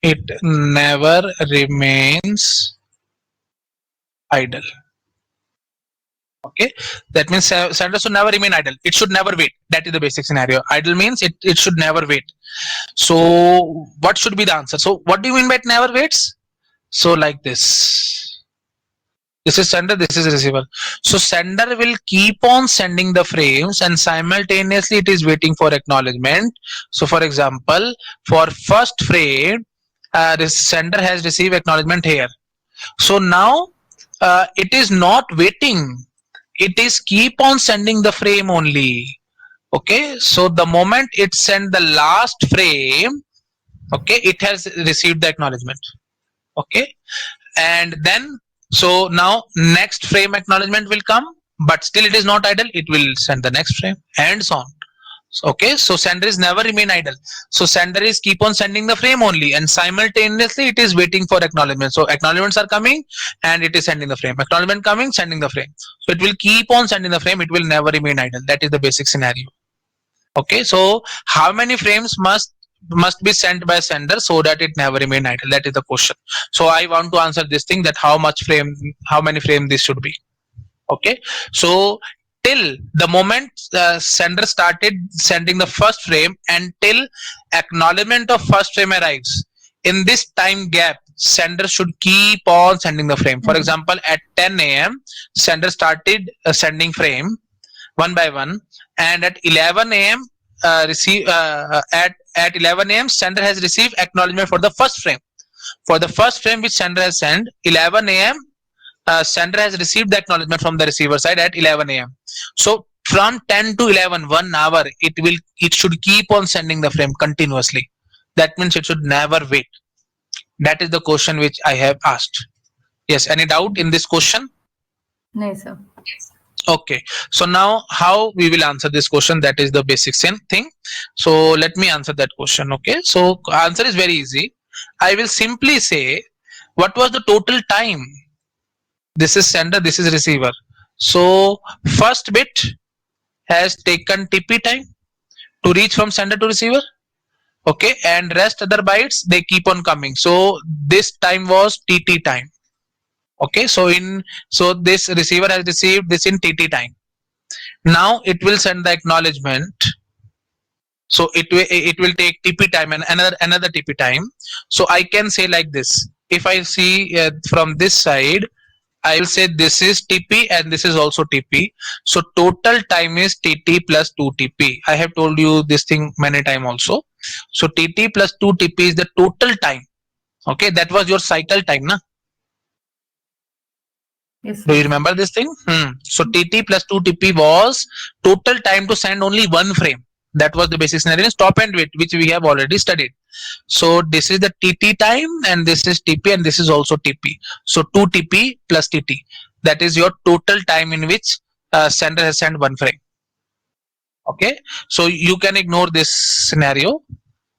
it never remains idle? Okay, that means sender should never remain idle. It should never wait. That is the basic scenario. Idle means it should never wait. So what should be the answer? So what do you mean by it never waits? So like this. This is sender, this is receiver. So sender will keep on sending the frames and simultaneously it is waiting for acknowledgement. So for example, for first frame, this sender has received acknowledgement here. So now it is not waiting. It is keep on sending the frame only. Okay, so the moment it send the last frame, okay, it has received the acknowledgement. Okay, and then so now next frame acknowledgement will come, but still it is not idle. It will send the next frame and so on. Okay, so sender is never remain idle. So sender is keep on sending the frame only, and simultaneously it is waiting for acknowledgement. So acknowledgements are coming and it is sending the frame. Acknowledgement coming, sending the frame. So it will keep on sending the frame. It will never remain idle. That is the basic scenario. Okay, so how many frames must be sent by sender so that it never remain idle? That is the question. So I want to answer this thing, that how many frame this should be. Okay, so till the moment sender started sending the first frame until acknowledgement of first frame arrives, in this time gap sender should keep on sending the frame. For example, at 10 a.m. sender started sending frame one by one, and at 11 a.m. At 11 a.m. sender has received acknowledgement for the first frame. For the first frame which sender has sent, 11 a.m. Sender has received the acknowledgement from the receiver side at 11 a.m. So from 10 to 11, 1 hour, it should keep on sending the frame continuously. That means it should never wait. That is the question which I have asked. Yes, any doubt in this question? No, sir. Okay, so now how we will answer this question, that is the basic same thing. So let me answer that question. Okay, so answer is very easy. I will simply say, what was the total time? This is sender, this is receiver. So first bit has taken TP time to reach from sender to receiver. Okay, and rest other bytes they keep on coming. So this time was TT time. Okay, so this receiver has received this in TT time. Now it will send the acknowledgement. So it will take TP time and another TP time. So I can say like this. If I see from this side, I will say this is TP and this is also TP. So total time is TT plus 2TP. I have told you this thing many times also. So TT plus 2TP is the total time. Okay, that was your cycle time, na? Yes, Do sir. you remember this thing? So TT plus 2TP was total time to send only one frame. That was the basic scenario. Stop and wait, which we have already studied. So this is the TT time and this is TP and this is also TP. So 2TP plus TT. That is your total time in which sender has sent one frame. Okay. So you can ignore this scenario.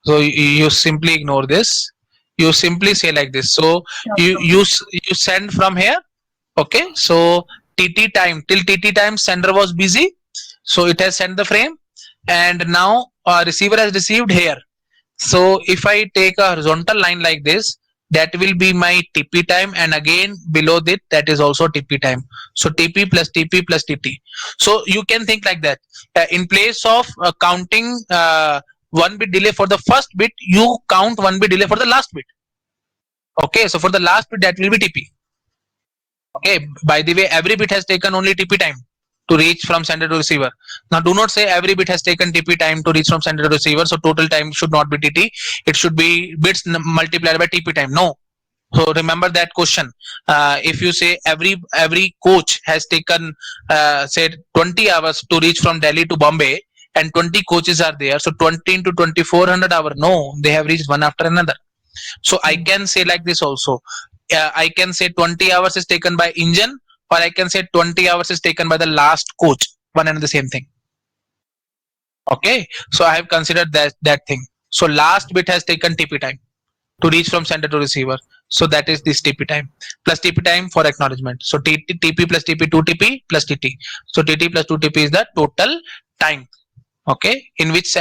So you simply ignore this. You simply say like this. So you send from here. Okay. So TT time, till TT time sender was busy. So it has sent the frame and now receiver has received here. So if I take a horizontal line like this, that will be my TP time, and again below that is also TP time. So TP plus TP plus TT. So you can think like that. In place of counting 1 bit delay for the first bit, you count 1 bit delay for the last bit. Okay, so for the last bit that will be TP. Okay, by the way, every bit has taken only TP time to reach from sender to receiver. Now do not say every bit has taken TP time to reach from sender to receiver, so total time should not be TT. It should be bits multiplied by TP time. No. So remember that question. If you say every coach has taken say 20 hours to reach from Delhi to Bombay and 20 coaches are there, so 20 into 2400 hours. No, they have reached one after another. So I can say like this also. I can say 20 hours is taken by engine, or I can say 20 hours is taken by the last coach. One and the same thing. Okay, so I have considered that thing. So last bit has taken TP time to reach from sender to receiver. So that is this TP time plus TP time for acknowledgement. So TP plus TP 2TP plus TT. So TT plus 2TP is the total time. Okay, in which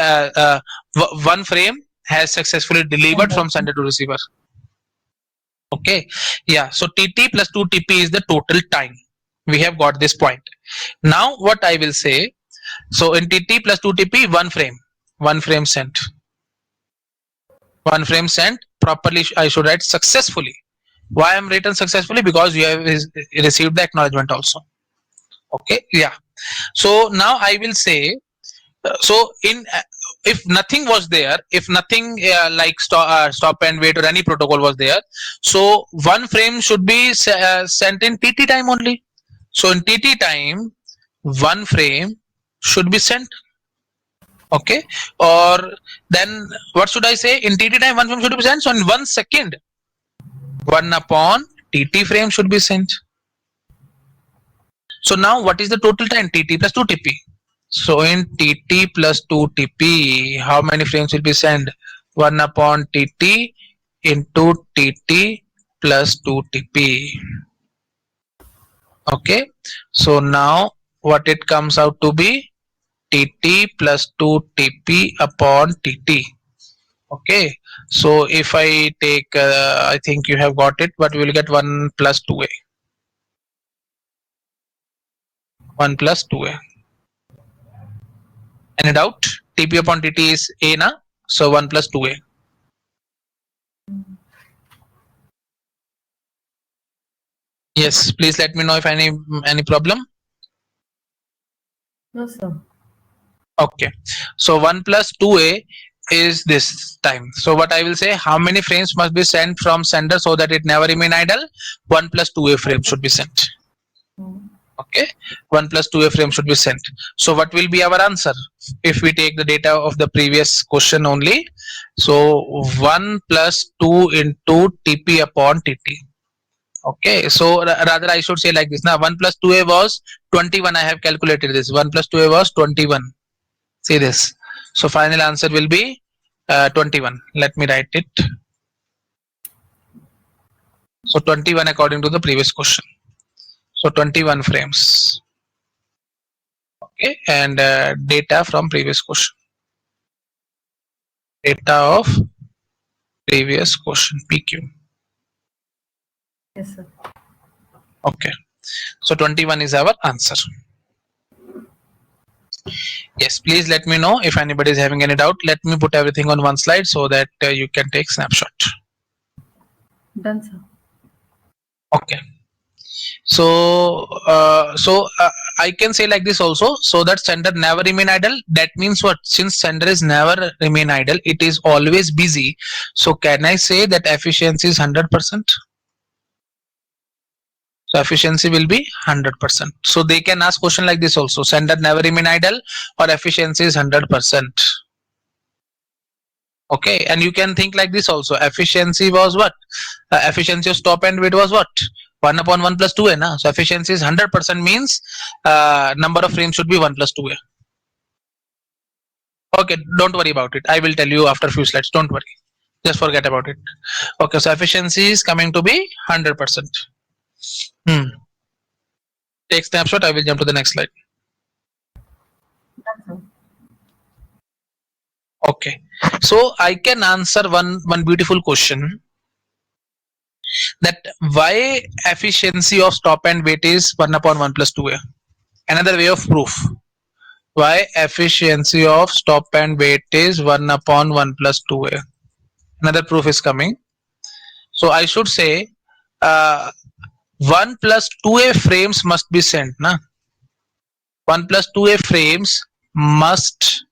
one frame has successfully delivered from sender to receiver. Okay, yeah. So TT plus 2TP is the total time. We have got this point. Now what I will say. So in TT plus 2TP, one frame sent. One frame sent properly. I should write successfully. Why I'm written successfully? Because you have received the acknowledgement also. Okay, yeah. So now I will say. So in if nothing was there, if nothing like stop and wait or any protocol was there, so one frame should be sent in TT time only. So in TT time, one frame should be sent. Okay, or then what should I say? In TT time, one frame should be sent. So in 1 second, 1 upon TT frame should be sent. So now what is the total time? TT plus 2TP. So in TT plus 2TP, how many frames will be sent? 1 upon TT into TT plus 2TP. Okay. So now what it comes out to be? TT plus 2TP upon TT. Okay. So if I take, I think you have got it, but we will get 1 plus 2A. 1 plus 2A. Any doubt? TP upon TT is A na? So 1 plus 2A. Yes, please let me know if any problem. No, sir. Okay. So 1 plus 2A is this time. So what I will say, how many frames must be sent from sender so that it never remain idle? 1 plus 2A frame should be sent. Okay, 1 plus 2A frame should be sent. So what will be our answer if we take the data of the previous question only? So 1 plus 2 into TP upon TT. Okay, so rather I should say like this. Now 1 plus 2A was 21. I have calculated this. 1 plus 2A was 21. See this. So final answer will be 21. Let me write it. So 21 according to the previous question. So 21 frames. Okay, and data from previous question. Data of previous question, PQ. Yes, sir. Okay, so 21 is our answer. Yes, please let me know if anybody is having any doubt. Let me put everything on one slide so that you can take snapshot. Done, sir. Okay. So I can say like this also, so that sender never remain idle. That means what? Since sender is never remain idle, it is always busy. So can I say that efficiency is 100%? So efficiency will be 100%. So they can ask question like this also, sender never remain idle or efficiency is 100%. Okay, and you can think like this also, efficiency was what? Efficiency of stop and wait was what? 1 upon 1 plus 2A na? So efficiency is 100% means number of frames should be 1 plus 2A. Okay, don't worry about it. I will tell you after few slides. Don't worry. Just forget about it. Okay, so efficiency is coming to be 100%. Take snapshot. I will jump to the next slide. Done, sir. Okay, so I can answer one beautiful question, that why efficiency of stop and wait is 1 upon 1 plus 2A. Another way of proof. Why efficiency of stop and wait is 1 upon 1 plus 2A. Another proof is coming. So I should say 1 plus 2A frames must be sent. Na? 1 plus 2A frames must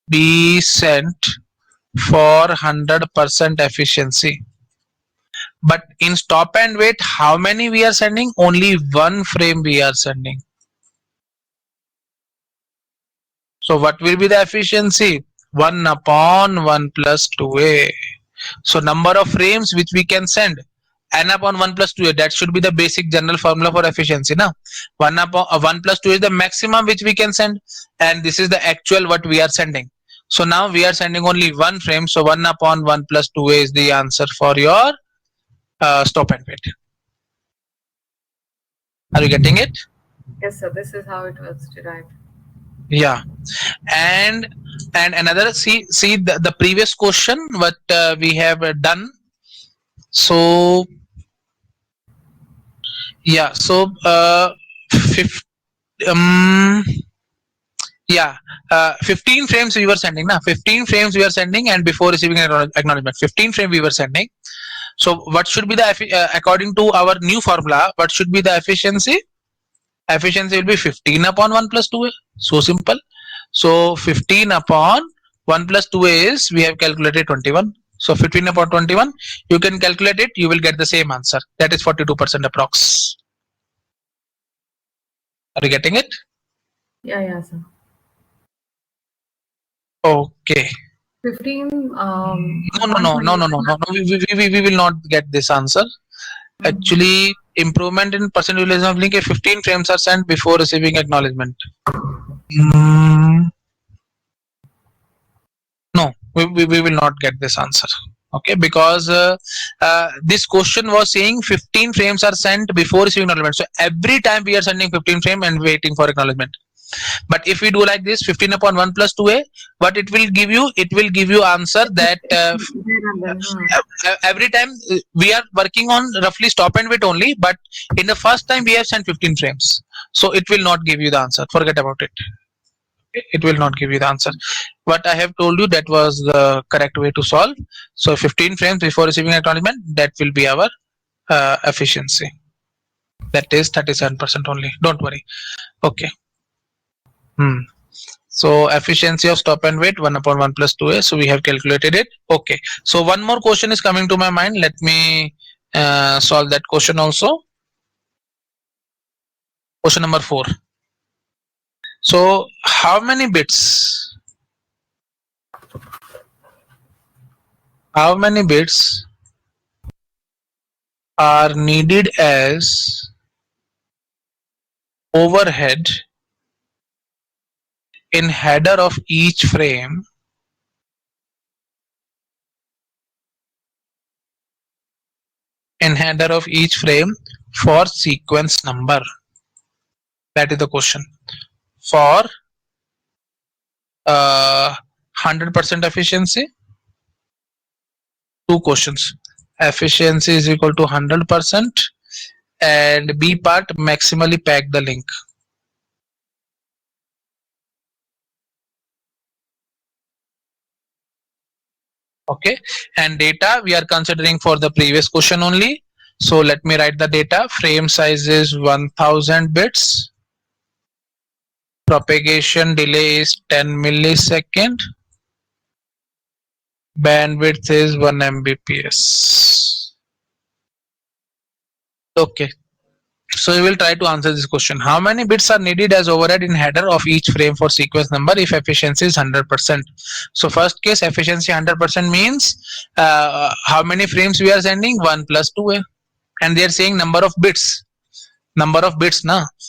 be sent for 100% efficiency. But in stop and wait, how many we are sending? Only 1 frame we are sending. So what will be the efficiency? 1 upon 1 plus 2A. So number of frames which we can send, n upon 1 plus 2A. That should be the basic general formula for efficiency. Now 1 upon 1 plus 2 is the maximum which we can send, and this is the actual what we are sending. So now we are sending only 1 frame. So 1 upon 1 plus 2A is the answer for your stop and wait. Are you getting it? Yes, sir. This is how it was derived. Yeah, and another, see the previous question what we have done. So yeah, so 15 frames we were sending na, 15 frames we were sending, and before receiving acknowledgement 15 frame we were sending. So what should be the according to our new formula, what should be the efficiency? Efficiency will be 15 upon 1 plus 2A. So simple. So 15 upon 1 plus 2A is, we have calculated 21. So 15 upon 21, you can calculate it, you will get the same answer. That is 42% approx. Are you getting it? Yeah, sir. Okay. 15. No. We will not get this answer. Actually, improvement in percent utilization of link, 15 frames are sent before receiving acknowledgement. Mm, no, we will not get this answer. Okay, because this question was saying 15 frames are sent before receiving acknowledgement. So every time we are sending 15 frame and waiting for acknowledgement. But if we do like this, 15 upon 1 plus 2a, what it will give you? It will give you answer that There and then, every time we are working on roughly stop and wait only, but in the first time we have sent 15 frames. So it will not give you the answer. Forget about it. It will not give you the answer. What I have told you, that was the correct way to solve. So 15 frames before receiving acknowledgement, that will be our efficiency. That is 37% only. Don't worry. Okay. So efficiency of stop and wait 1 upon 1 plus 2a. So we have calculated it. Okay. So one more question is coming to my mind. Let me solve that question also. Question number 4. So how many bits? How many bits are needed as overhead in header of each frame for sequence number? That is the question. For 100% efficiency, two questions. Efficiency is equal to 100% and B part, maximally pack the link. Okay, and data we are considering for the previous question only. So let me write the data. Frame size is 1000 bits. Propagation delay is 10 millisecond. Bandwidth is 1 Mbps. Okay, so we will try to answer this question. How many bits are needed as overhead in header of each frame for sequence number if efficiency is 100%? So first case, efficiency 100% means how many frames we are sending? 1 plus 2a, and they are saying number of bits. Na.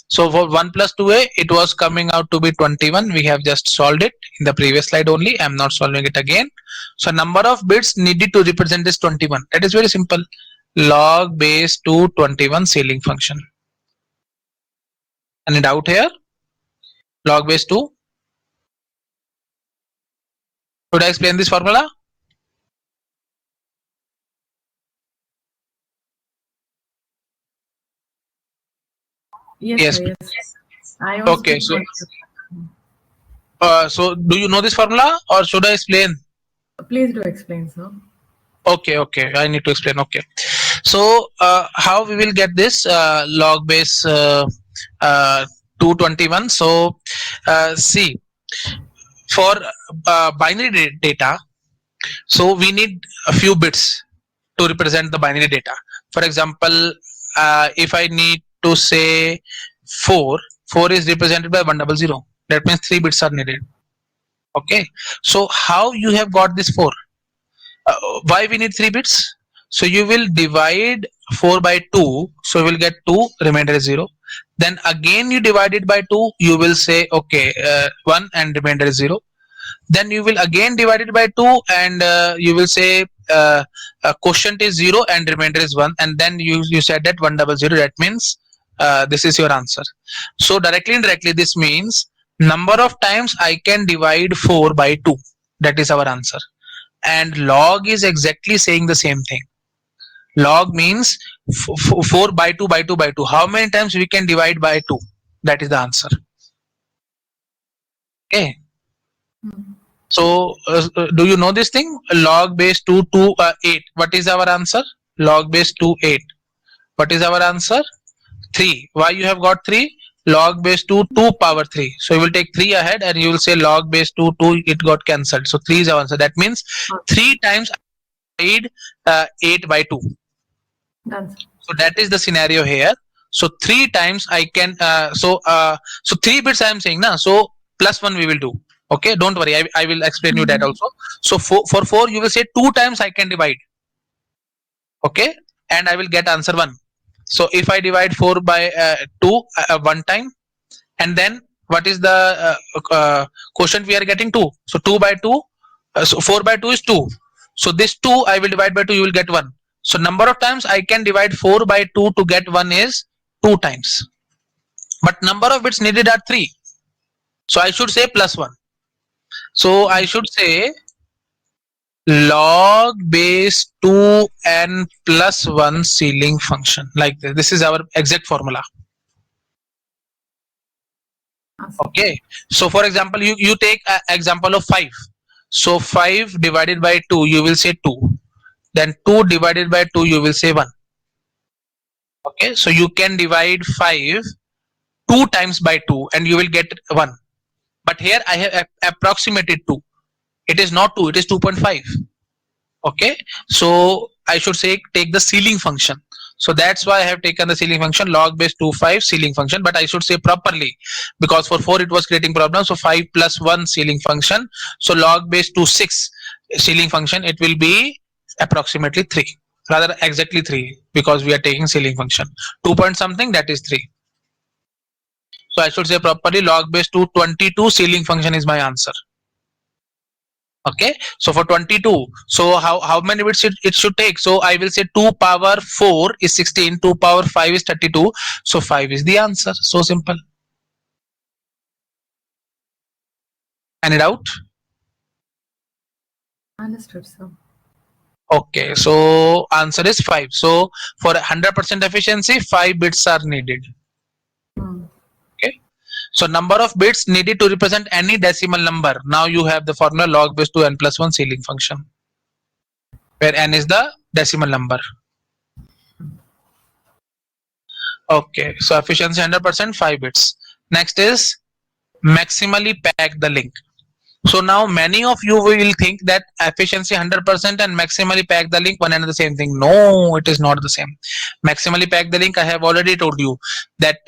So for 1 plus 2a, it was coming out to be 21. We have just solved it in the previous slide only. I am not solving it again. So number of bits needed to represent this 21. That is very simple. Log base 2 21 scaling function. Any doubt here? Log base 2. Should I explain this formula? yes, sir, yes. I was Okay. still So do you know this formula or should I explain? Please do explain, sir. Okay. I need to explain. Okay. So how we will get this log base 221? So see, for binary data, so we need a few bits to represent the binary data. For example, if I need to say 4 is represented by 100. That means 3 bits are needed. Okay, so how you have got this 4? Why we need 3 bits? So you will divide 4 by 2, so you will get 2, remainder is 0. Then again you divide it by 2, you will say okay 1 and remainder is 0. Then you will again divide it by 2 and you will say quotient is 0 and remainder is 1, and then you said that 100. That means this is your answer. So directly and indirectly this means number of times I can divide 4 by 2. That is our answer. And log is exactly saying the same thing. Log means 4 by 2 by 2 by 2. How many times we can divide by 2? That is the answer. Okay. So do you know this thing? Log base 2 to 8. What is our answer? Log base 2 8. What is our answer? 3. Why you have got 3? Log base 2 2 power 3. So you will take 3 ahead and you will say log base 2 2, it got cancelled. So 3 is our answer. That means 3 times I divide 8 by 2. Done. So that is the scenario here. So 3 times I can so 3 bits I am saying na. So plus 1 we will do. Okay, don't worry, I will explain you that also. So for 4 you will say 2 times I can divide. Okay, and I will get answer 1. So if I divide 4 by 2 one time, and then what is the quotient we are getting? 2. So 2 by 2, so 4 by 2 is 2. So this 2 I will divide by 2, you will get 1. So number of times I can divide 4 by 2 to get 1 is 2 times. But number of bits needed are 3. So I should say plus 1. So I should say log base 2n plus 1 ceiling function, like this. This is our exact formula. Okay, so for example, you take an example of 5. So 5 divided by 2, you will say 2. Then 2 divided by 2, you will say 1. Okay, so you can divide 5 2 times by 2 and you will get 1. But here I have approximated 2. It is not 2, it is 2.5. Okay, so I should say take the ceiling function. So that's why I have taken the ceiling function, log base 25 ceiling function, but I should say properly, because for 4 it was creating problems. So 5 plus 1 ceiling function. So log base 26 ceiling function, it will be approximately 3, rather exactly 3, because we are taking ceiling function. 2 point something, that is 3. So I should say properly log base 222 ceiling function is my answer. Okay, so for 22, so how many bits it should take? So I will say 2 power 4 is 16, 2 power 5 is 32. So 5 is the answer. So simple. Any doubt? Understood, sir. Okay, so answer is 5. So for 100% efficiency, 5 bits are needed. Okay, so number of bits needed to represent any decimal number. Now you have the formula log base 2n plus 1 ceiling function, where n is the decimal number. Okay, so efficiency 100%, 5 bits. Next is maximally pack the link. So now many of you will think that efficiency 100% and maximally pack the link one and the same thing. No, it is not the same. Maximally pack the link, I have already told you that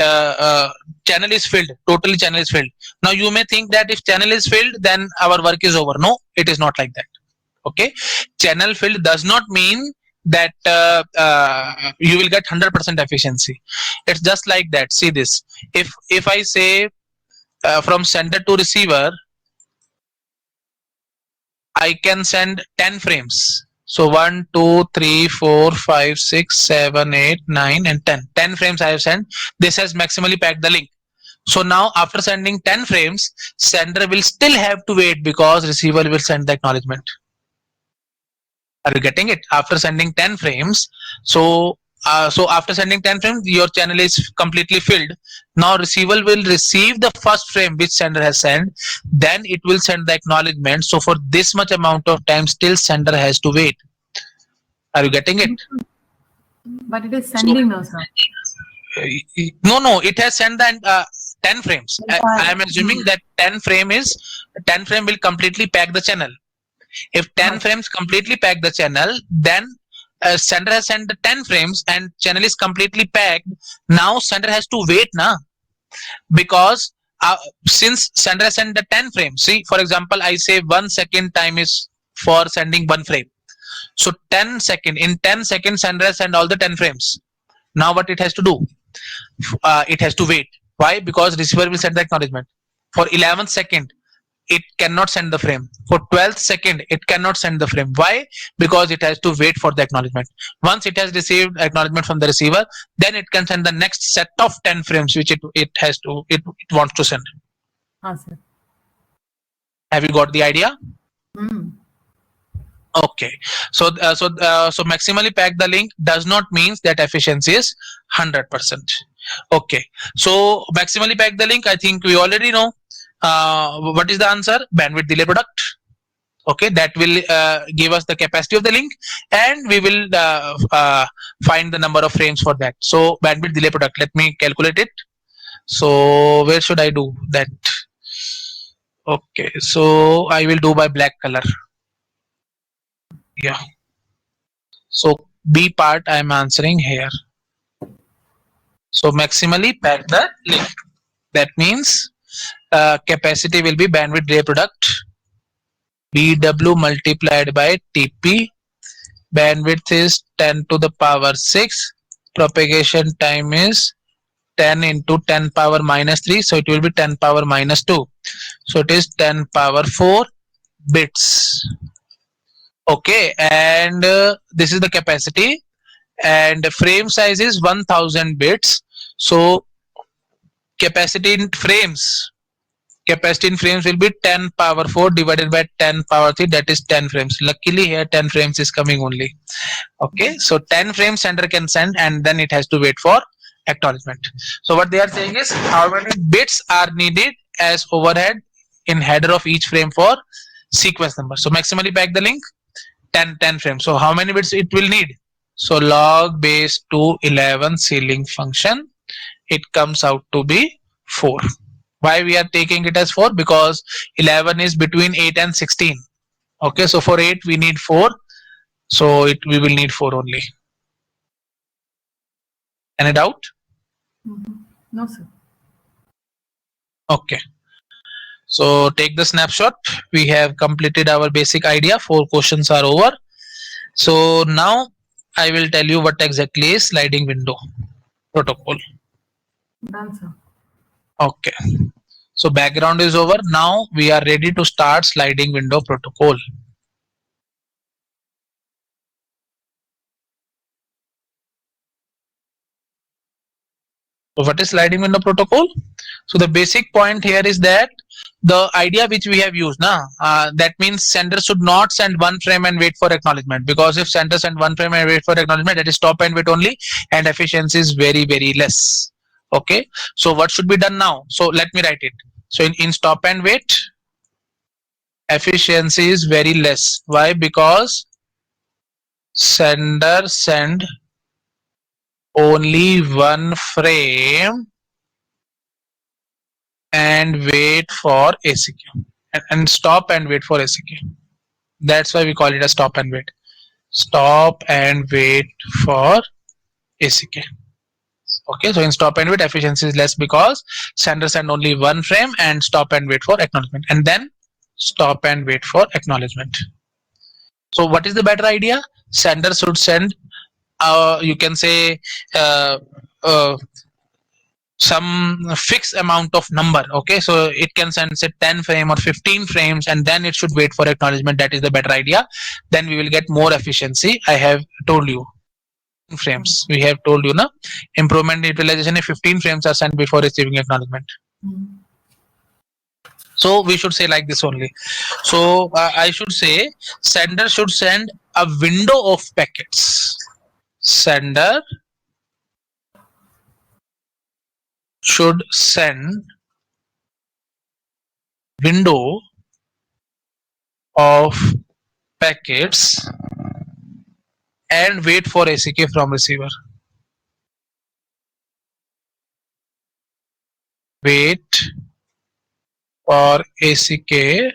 channel is filled, totally channel is filled. Now you may think that if channel is filled, then our work is over. No, it is not like that. Okay, channel filled does not mean that you will get 100% efficiency. It's just like that. See this, if I say from sender to receiver, I can send 10 frames. So 1, 2, 3, 4, 5, 6, 7, 8, 9 and 10. 10 frames I have sent. This has maximally packed the link. So now after sending 10 frames, sender will still have to wait because receiver will send the acknowledgement. Are you getting it? After sending 10 frames, so after sending 10 frames, your channel is completely filled. Now receiver will receive the first frame which sender has sent, then it will send the acknowledgement. So for this much amount of time, still sender has to wait. Are you getting it? But it is sending now, sir. No, it has sent the 10 frames. I am assuming that 10 frame will completely pack the channel. If 10 frames completely pack the channel, then sender has sent the 10 frames and channel is completely packed. Now sender has to wait now, because since sender has sent the 10 frames, see, for example, I say 1 second time is for sending 1 frame. So 10 second, in 10 seconds sender has sent all the 10 frames. Now what it has to do? It has to wait. Why? Because receiver will send the acknowledgement. For 11th second, it cannot send the frame. For 12th second, it cannot send the frame. Why? Because it has to wait for the acknowledgement. Once it has received acknowledgement from the receiver, then it can send the next set of 10 frames which it wants to send. Sir. Have you got the idea? Okay, so maximally pack the link does not mean that efficiency is 100%. Okay, so maximally pack the link, I think we already know. What is the answer? Bandwidth delay product. Okay, that will give us the capacity of the link, and we will find the number of frames for that. So bandwidth delay product, let me calculate it. So where should I do that? Okay, so I will do by black color. Yeah, so B part I am answering here. So maximally pack the link, that means capacity will be bandwidth delay product BW multiplied by TP. Bandwidth is 10 to the power 6. Propagation time is 10 into 10 power minus 3, so it will be 10 power minus 2, so it is 10 power 4 bits. Okay, and this is the capacity, and frame size is 1000 bits. So capacity in frames, capacity in frames will be 10 power 4 divided by 10 power 3, that is 10 frames. Luckily here 10 frames is coming only. Okay, so 10 frames sender can send, and then it has to wait for acknowledgement. So what they are saying is how many bits are needed as overhead in header of each frame for sequence number. So maximally pack the link 10 frames. So how many bits it will need? So log base 2 11 ceiling function, it comes out to be 4. Why we are taking it as 4? Because 11 is between 8 and 16. Okay, so for 8 we need 4, so we will need 4 only. Any doubt? No, sir. Okay, so take the snapshot. We have completed our basic idea. 4 questions are over. So now I will tell you what exactly is sliding window protocol. Done, sir. Okay, so background is over. Now we are ready to start sliding window protocol. So what is sliding window protocol? So the basic point here is that the idea which we have used now, that means sender should not send one frame and wait for acknowledgement, because if sender send one frame and wait for acknowledgement, that is stop and wait only, and efficiency is very less. Okay, so what should be done now? So let me write it. So in stop and wait, efficiency is very less. Why? Because sender send only one frame and wait for ACQ, and stop and wait for ACQ. That's why we call it a stop and wait. Stop and wait for ACK. Okay, so in stop and wait, efficiency is less because sender send only one frame and stop and wait for acknowledgement, and then stop and wait for acknowledgement. So what is the better idea? Sender should send, you can say, uh, uh, some fixed amount of number. Okay, so it can send say 10 frame or 15 frames, and then it should wait for acknowledgement. That is the better idea. Then we will get more efficiency. I have told you frames. We have told you, na, improvement utilization if 15 frames are sent before receiving acknowledgement. So we should say like this only. So I should say sender should send a window of packets. Sender should send window of packets and wait for ACK from receiver. Wait for ACK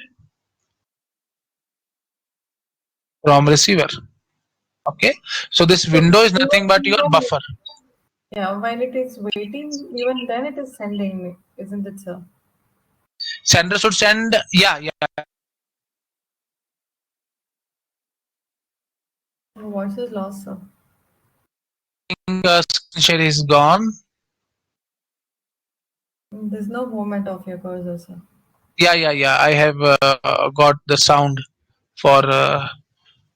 from receiver. Okay, so this So window is nothing but your even buffer. yeah, while it is waiting, even then it is sending, isn't it, sir? Sender should send, yeah. Your voice is lost, sir. Screen share is gone. There's no movement of your cursor, sir. Yeah. I have got the sound for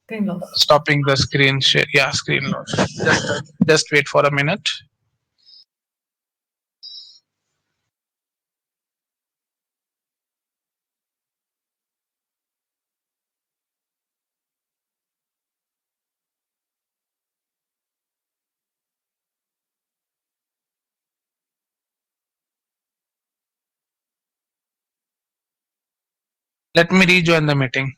Screen loss. stopping the screen share. Yeah, screen loss. Just wait for a minute. Let me rejoin the meeting.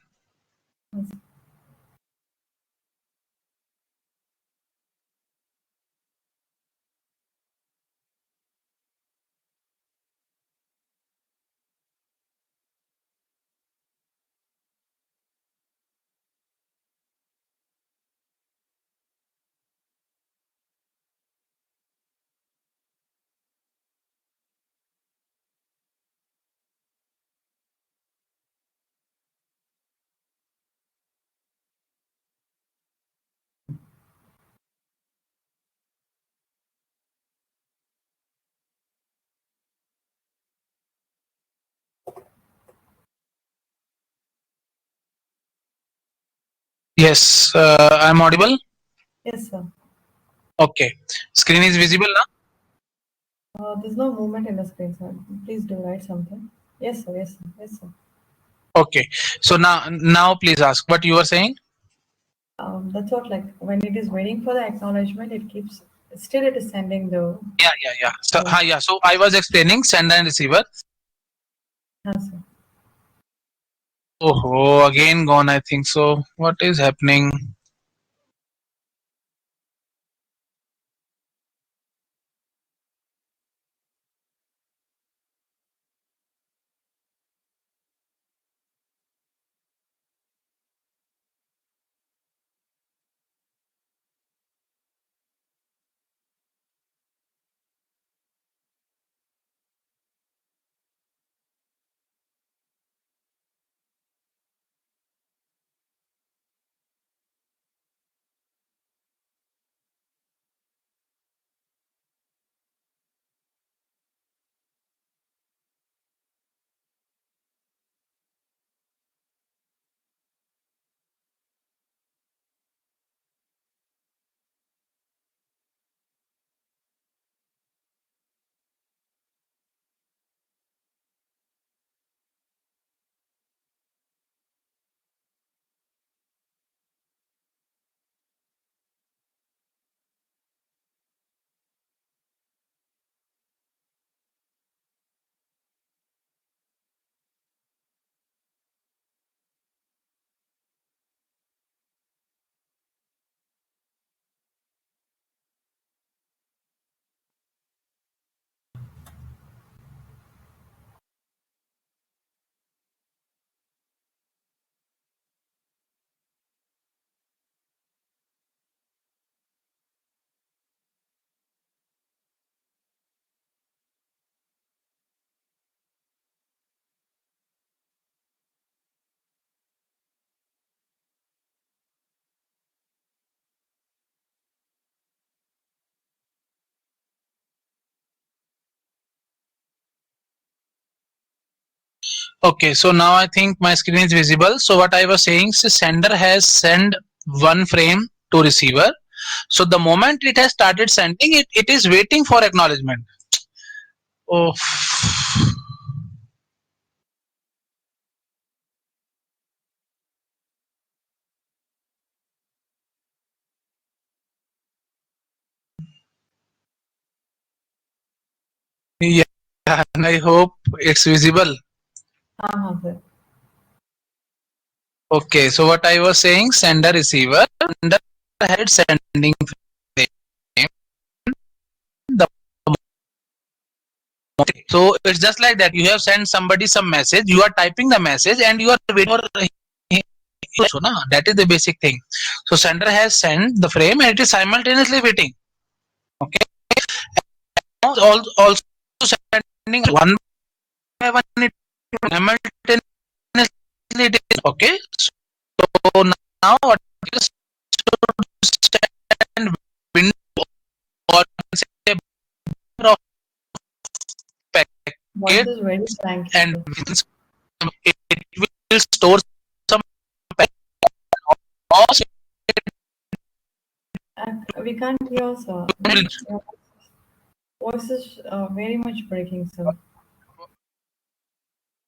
Yes, I'm audible. Yes, sir. Okay, screen is visible now. There's no movement in the screen, sir. Please do write something. Yes, sir. Yes, sir. Yes, sir. Okay, so now please ask what you were saying. That's what, like, when it is waiting for the acknowledgement, it keeps, still it is sending the, Yeah. So, yeah. So I was explaining sender and receiver. answer. Oh, again gone. I think so. What is happening? Okay, so now I think my screen is visible. So what I was saying is sender has sent one frame to receiver. So the moment it has started sending it, it is waiting for acknowledgement. Oh, yeah, and I hope it's visible. Sir. Okay, so what I was saying, sender receiver, sender had sending frame. The so it's just like that. You have sent somebody some message. You are typing the message and you are waiting for. So na, that is the basic thing. So sender has sent the frame and it is simultaneously waiting. Okay. Also sending one by one it simultaneously it is okay. So now what is send window or say of Voice packet is very cranky, and sir. it will store some packet or We can't hear, sir. No, your voice is very much breaking, sir.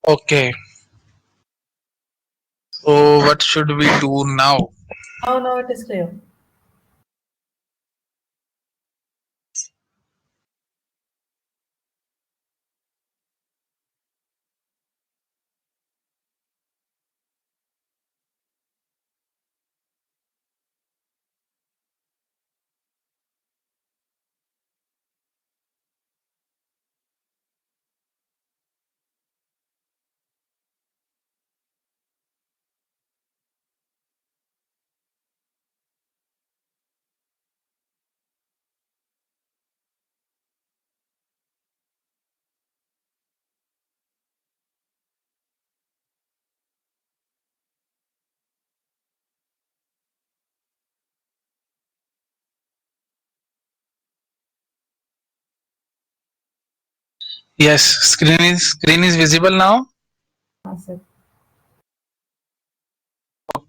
okay. So what should we do now? Now it is clear. Yes, screen is visible now. Sir.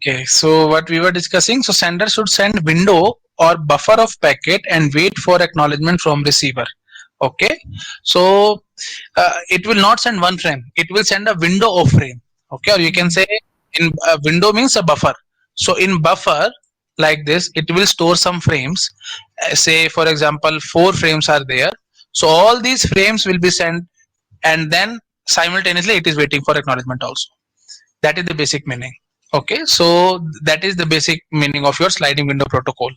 Okay, so what we were discussing, so sender should send window or buffer of packet and wait for acknowledgement from receiver. Okay, so it will not send one frame, it will send a window of frame. Okay, or you can say in window means a buffer. So in buffer like this, it will store some frames. Say for example 4 frames are there, so all these frames will be sent, and then simultaneously it is waiting for acknowledgement also. That is the basic meaning. Okay, so that is the basic meaning of your sliding window protocol.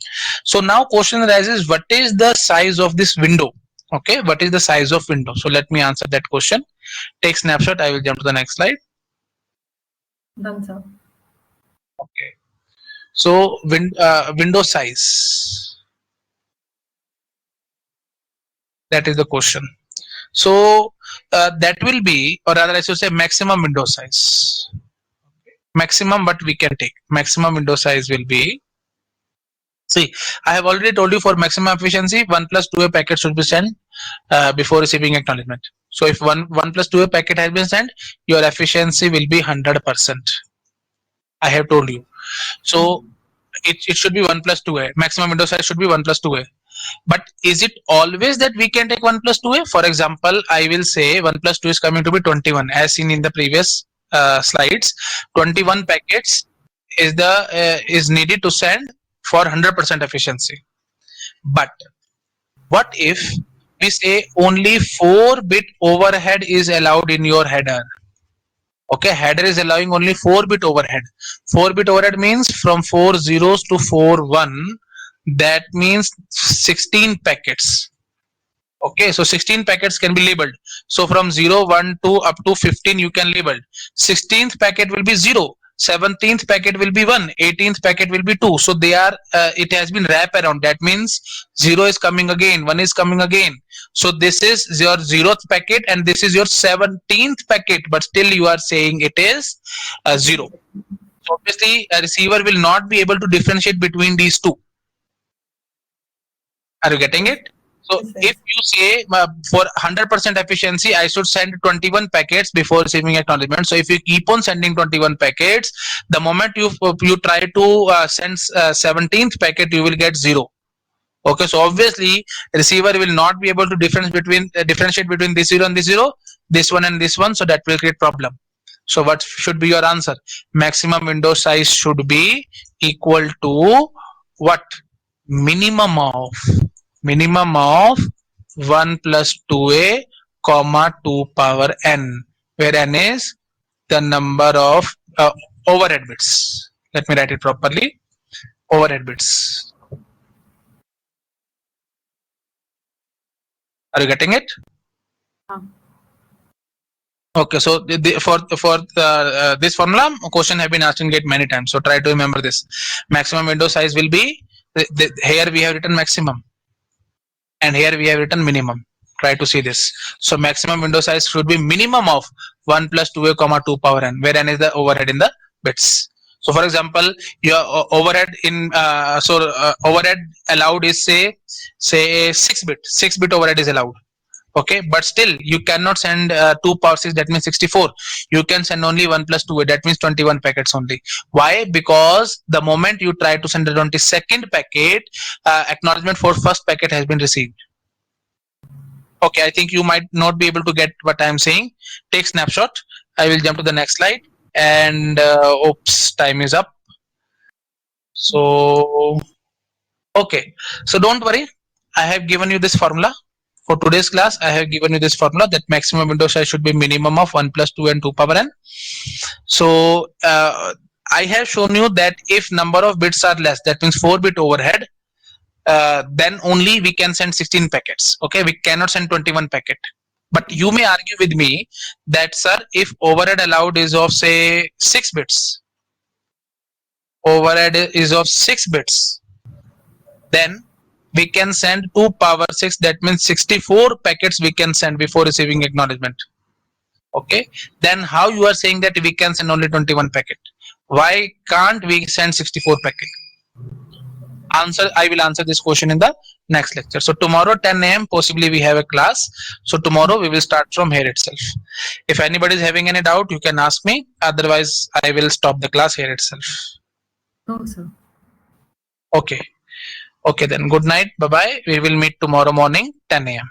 So now question arises, what is the size of this window? Okay, what is the size of window? So let me answer that question. Take snapshot. I will jump to the next slide. Done, sir. Okay, so window size, that is the question. So that will be, or rather I should say maximum window size. Maximum what we can take, maximum window size will be, see, I have already told you for maximum efficiency, 1 plus 2a packet should be sent before receiving acknowledgement. So if 1 plus 2a packet has been sent, your efficiency will be 100%. I have told you. So it should be 1 plus 2a. Maximum window size should be 1 plus 2a. But is it always that we can take 1 plus 2a? For example, I will say 1 plus 2 is coming to be 21, as seen in the previous slides. 21 packets is needed to send for 100% efficiency. But what if we say only 4-bit overhead is allowed in your header? Okay, header is allowing only 4-bit overhead. 4-bit overhead means from 4 zeros to 4 1. That means 16 packets. Okay, so 16 packets can be labeled. So from 0, 1, 2 up to 15 you can label. 16th packet will be 0. 17th packet will be 1, 18th packet will be 2. So they are it has been wrapped around. That means 0 is coming again, 1 is coming again. So this is your 0th packet and this is your 17th packet, but still you are saying it is 0. So obviously a receiver will not be able to differentiate between these two. Are you getting it? So Yes, if yes. you say for 100% efficiency, I should send 21 packets before receiving acknowledgement. So if you keep on sending 21 packets, the moment you try to send 17th packet, you will get 0. Okay, so obviously receiver will not be able to differentiate between this 0 and this 0, this one and this one. So that will create problem. So what should be your answer? Maximum window size should be equal to what? Minimum of 1 plus 2a comma 2 power n, where n is the number of overhead bits. Let me write it properly. Overhead bits. Are you getting it? Okay, so for this formula, question have been asked in GATE many times. So try to remember this. Maximum window size will be, here we have written maximum, and here we have written minimum. Try to see this. So maximum window size should be minimum of 1 plus 2a comma 2 power n, where n is the overhead in the bits. So for example, your overhead in overhead allowed is say 6-bit overhead is allowed. Okay, but still you cannot send 2 power 6, that means 64. You can send only 1 plus 2, that means 21 packets only. Why? Because the moment you try to send the 22nd packet, acknowledgement for first packet has been received. Okay, I think you might not be able to get what I am saying. Take snapshot. I will jump to the next slide, and oops, time is up. So okay, so don't worry, I have given you this formula. For today's class, I have given you this formula that maximum window size should be minimum of 1 plus 2 and 2 power n. So I have shown you that if number of bits are less, that means 4-bit overhead, then only we can send 16 packets. Okay, we cannot send 21 packet. But you may argue with me that, sir, if overhead allowed is of say 6 bits, overhead is of 6 bits, then we can send 2 power 6, that means 64 packets we can send before receiving acknowledgement. Okay, then how you are saying that we can send only 21 packet? Why can't we send 64 packet? Answer, I will answer this question in the next lecture. So tomorrow 10 a.m. possibly we have a class. So tomorrow we will start from here itself. If anybody is having any doubt, you can ask me. Otherwise, I will stop the class here itself. No, sir. Okay. Okay, then good night. Bye bye. We will meet tomorrow morning 10 a.m.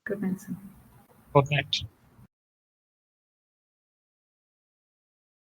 Good night, sir. Good night.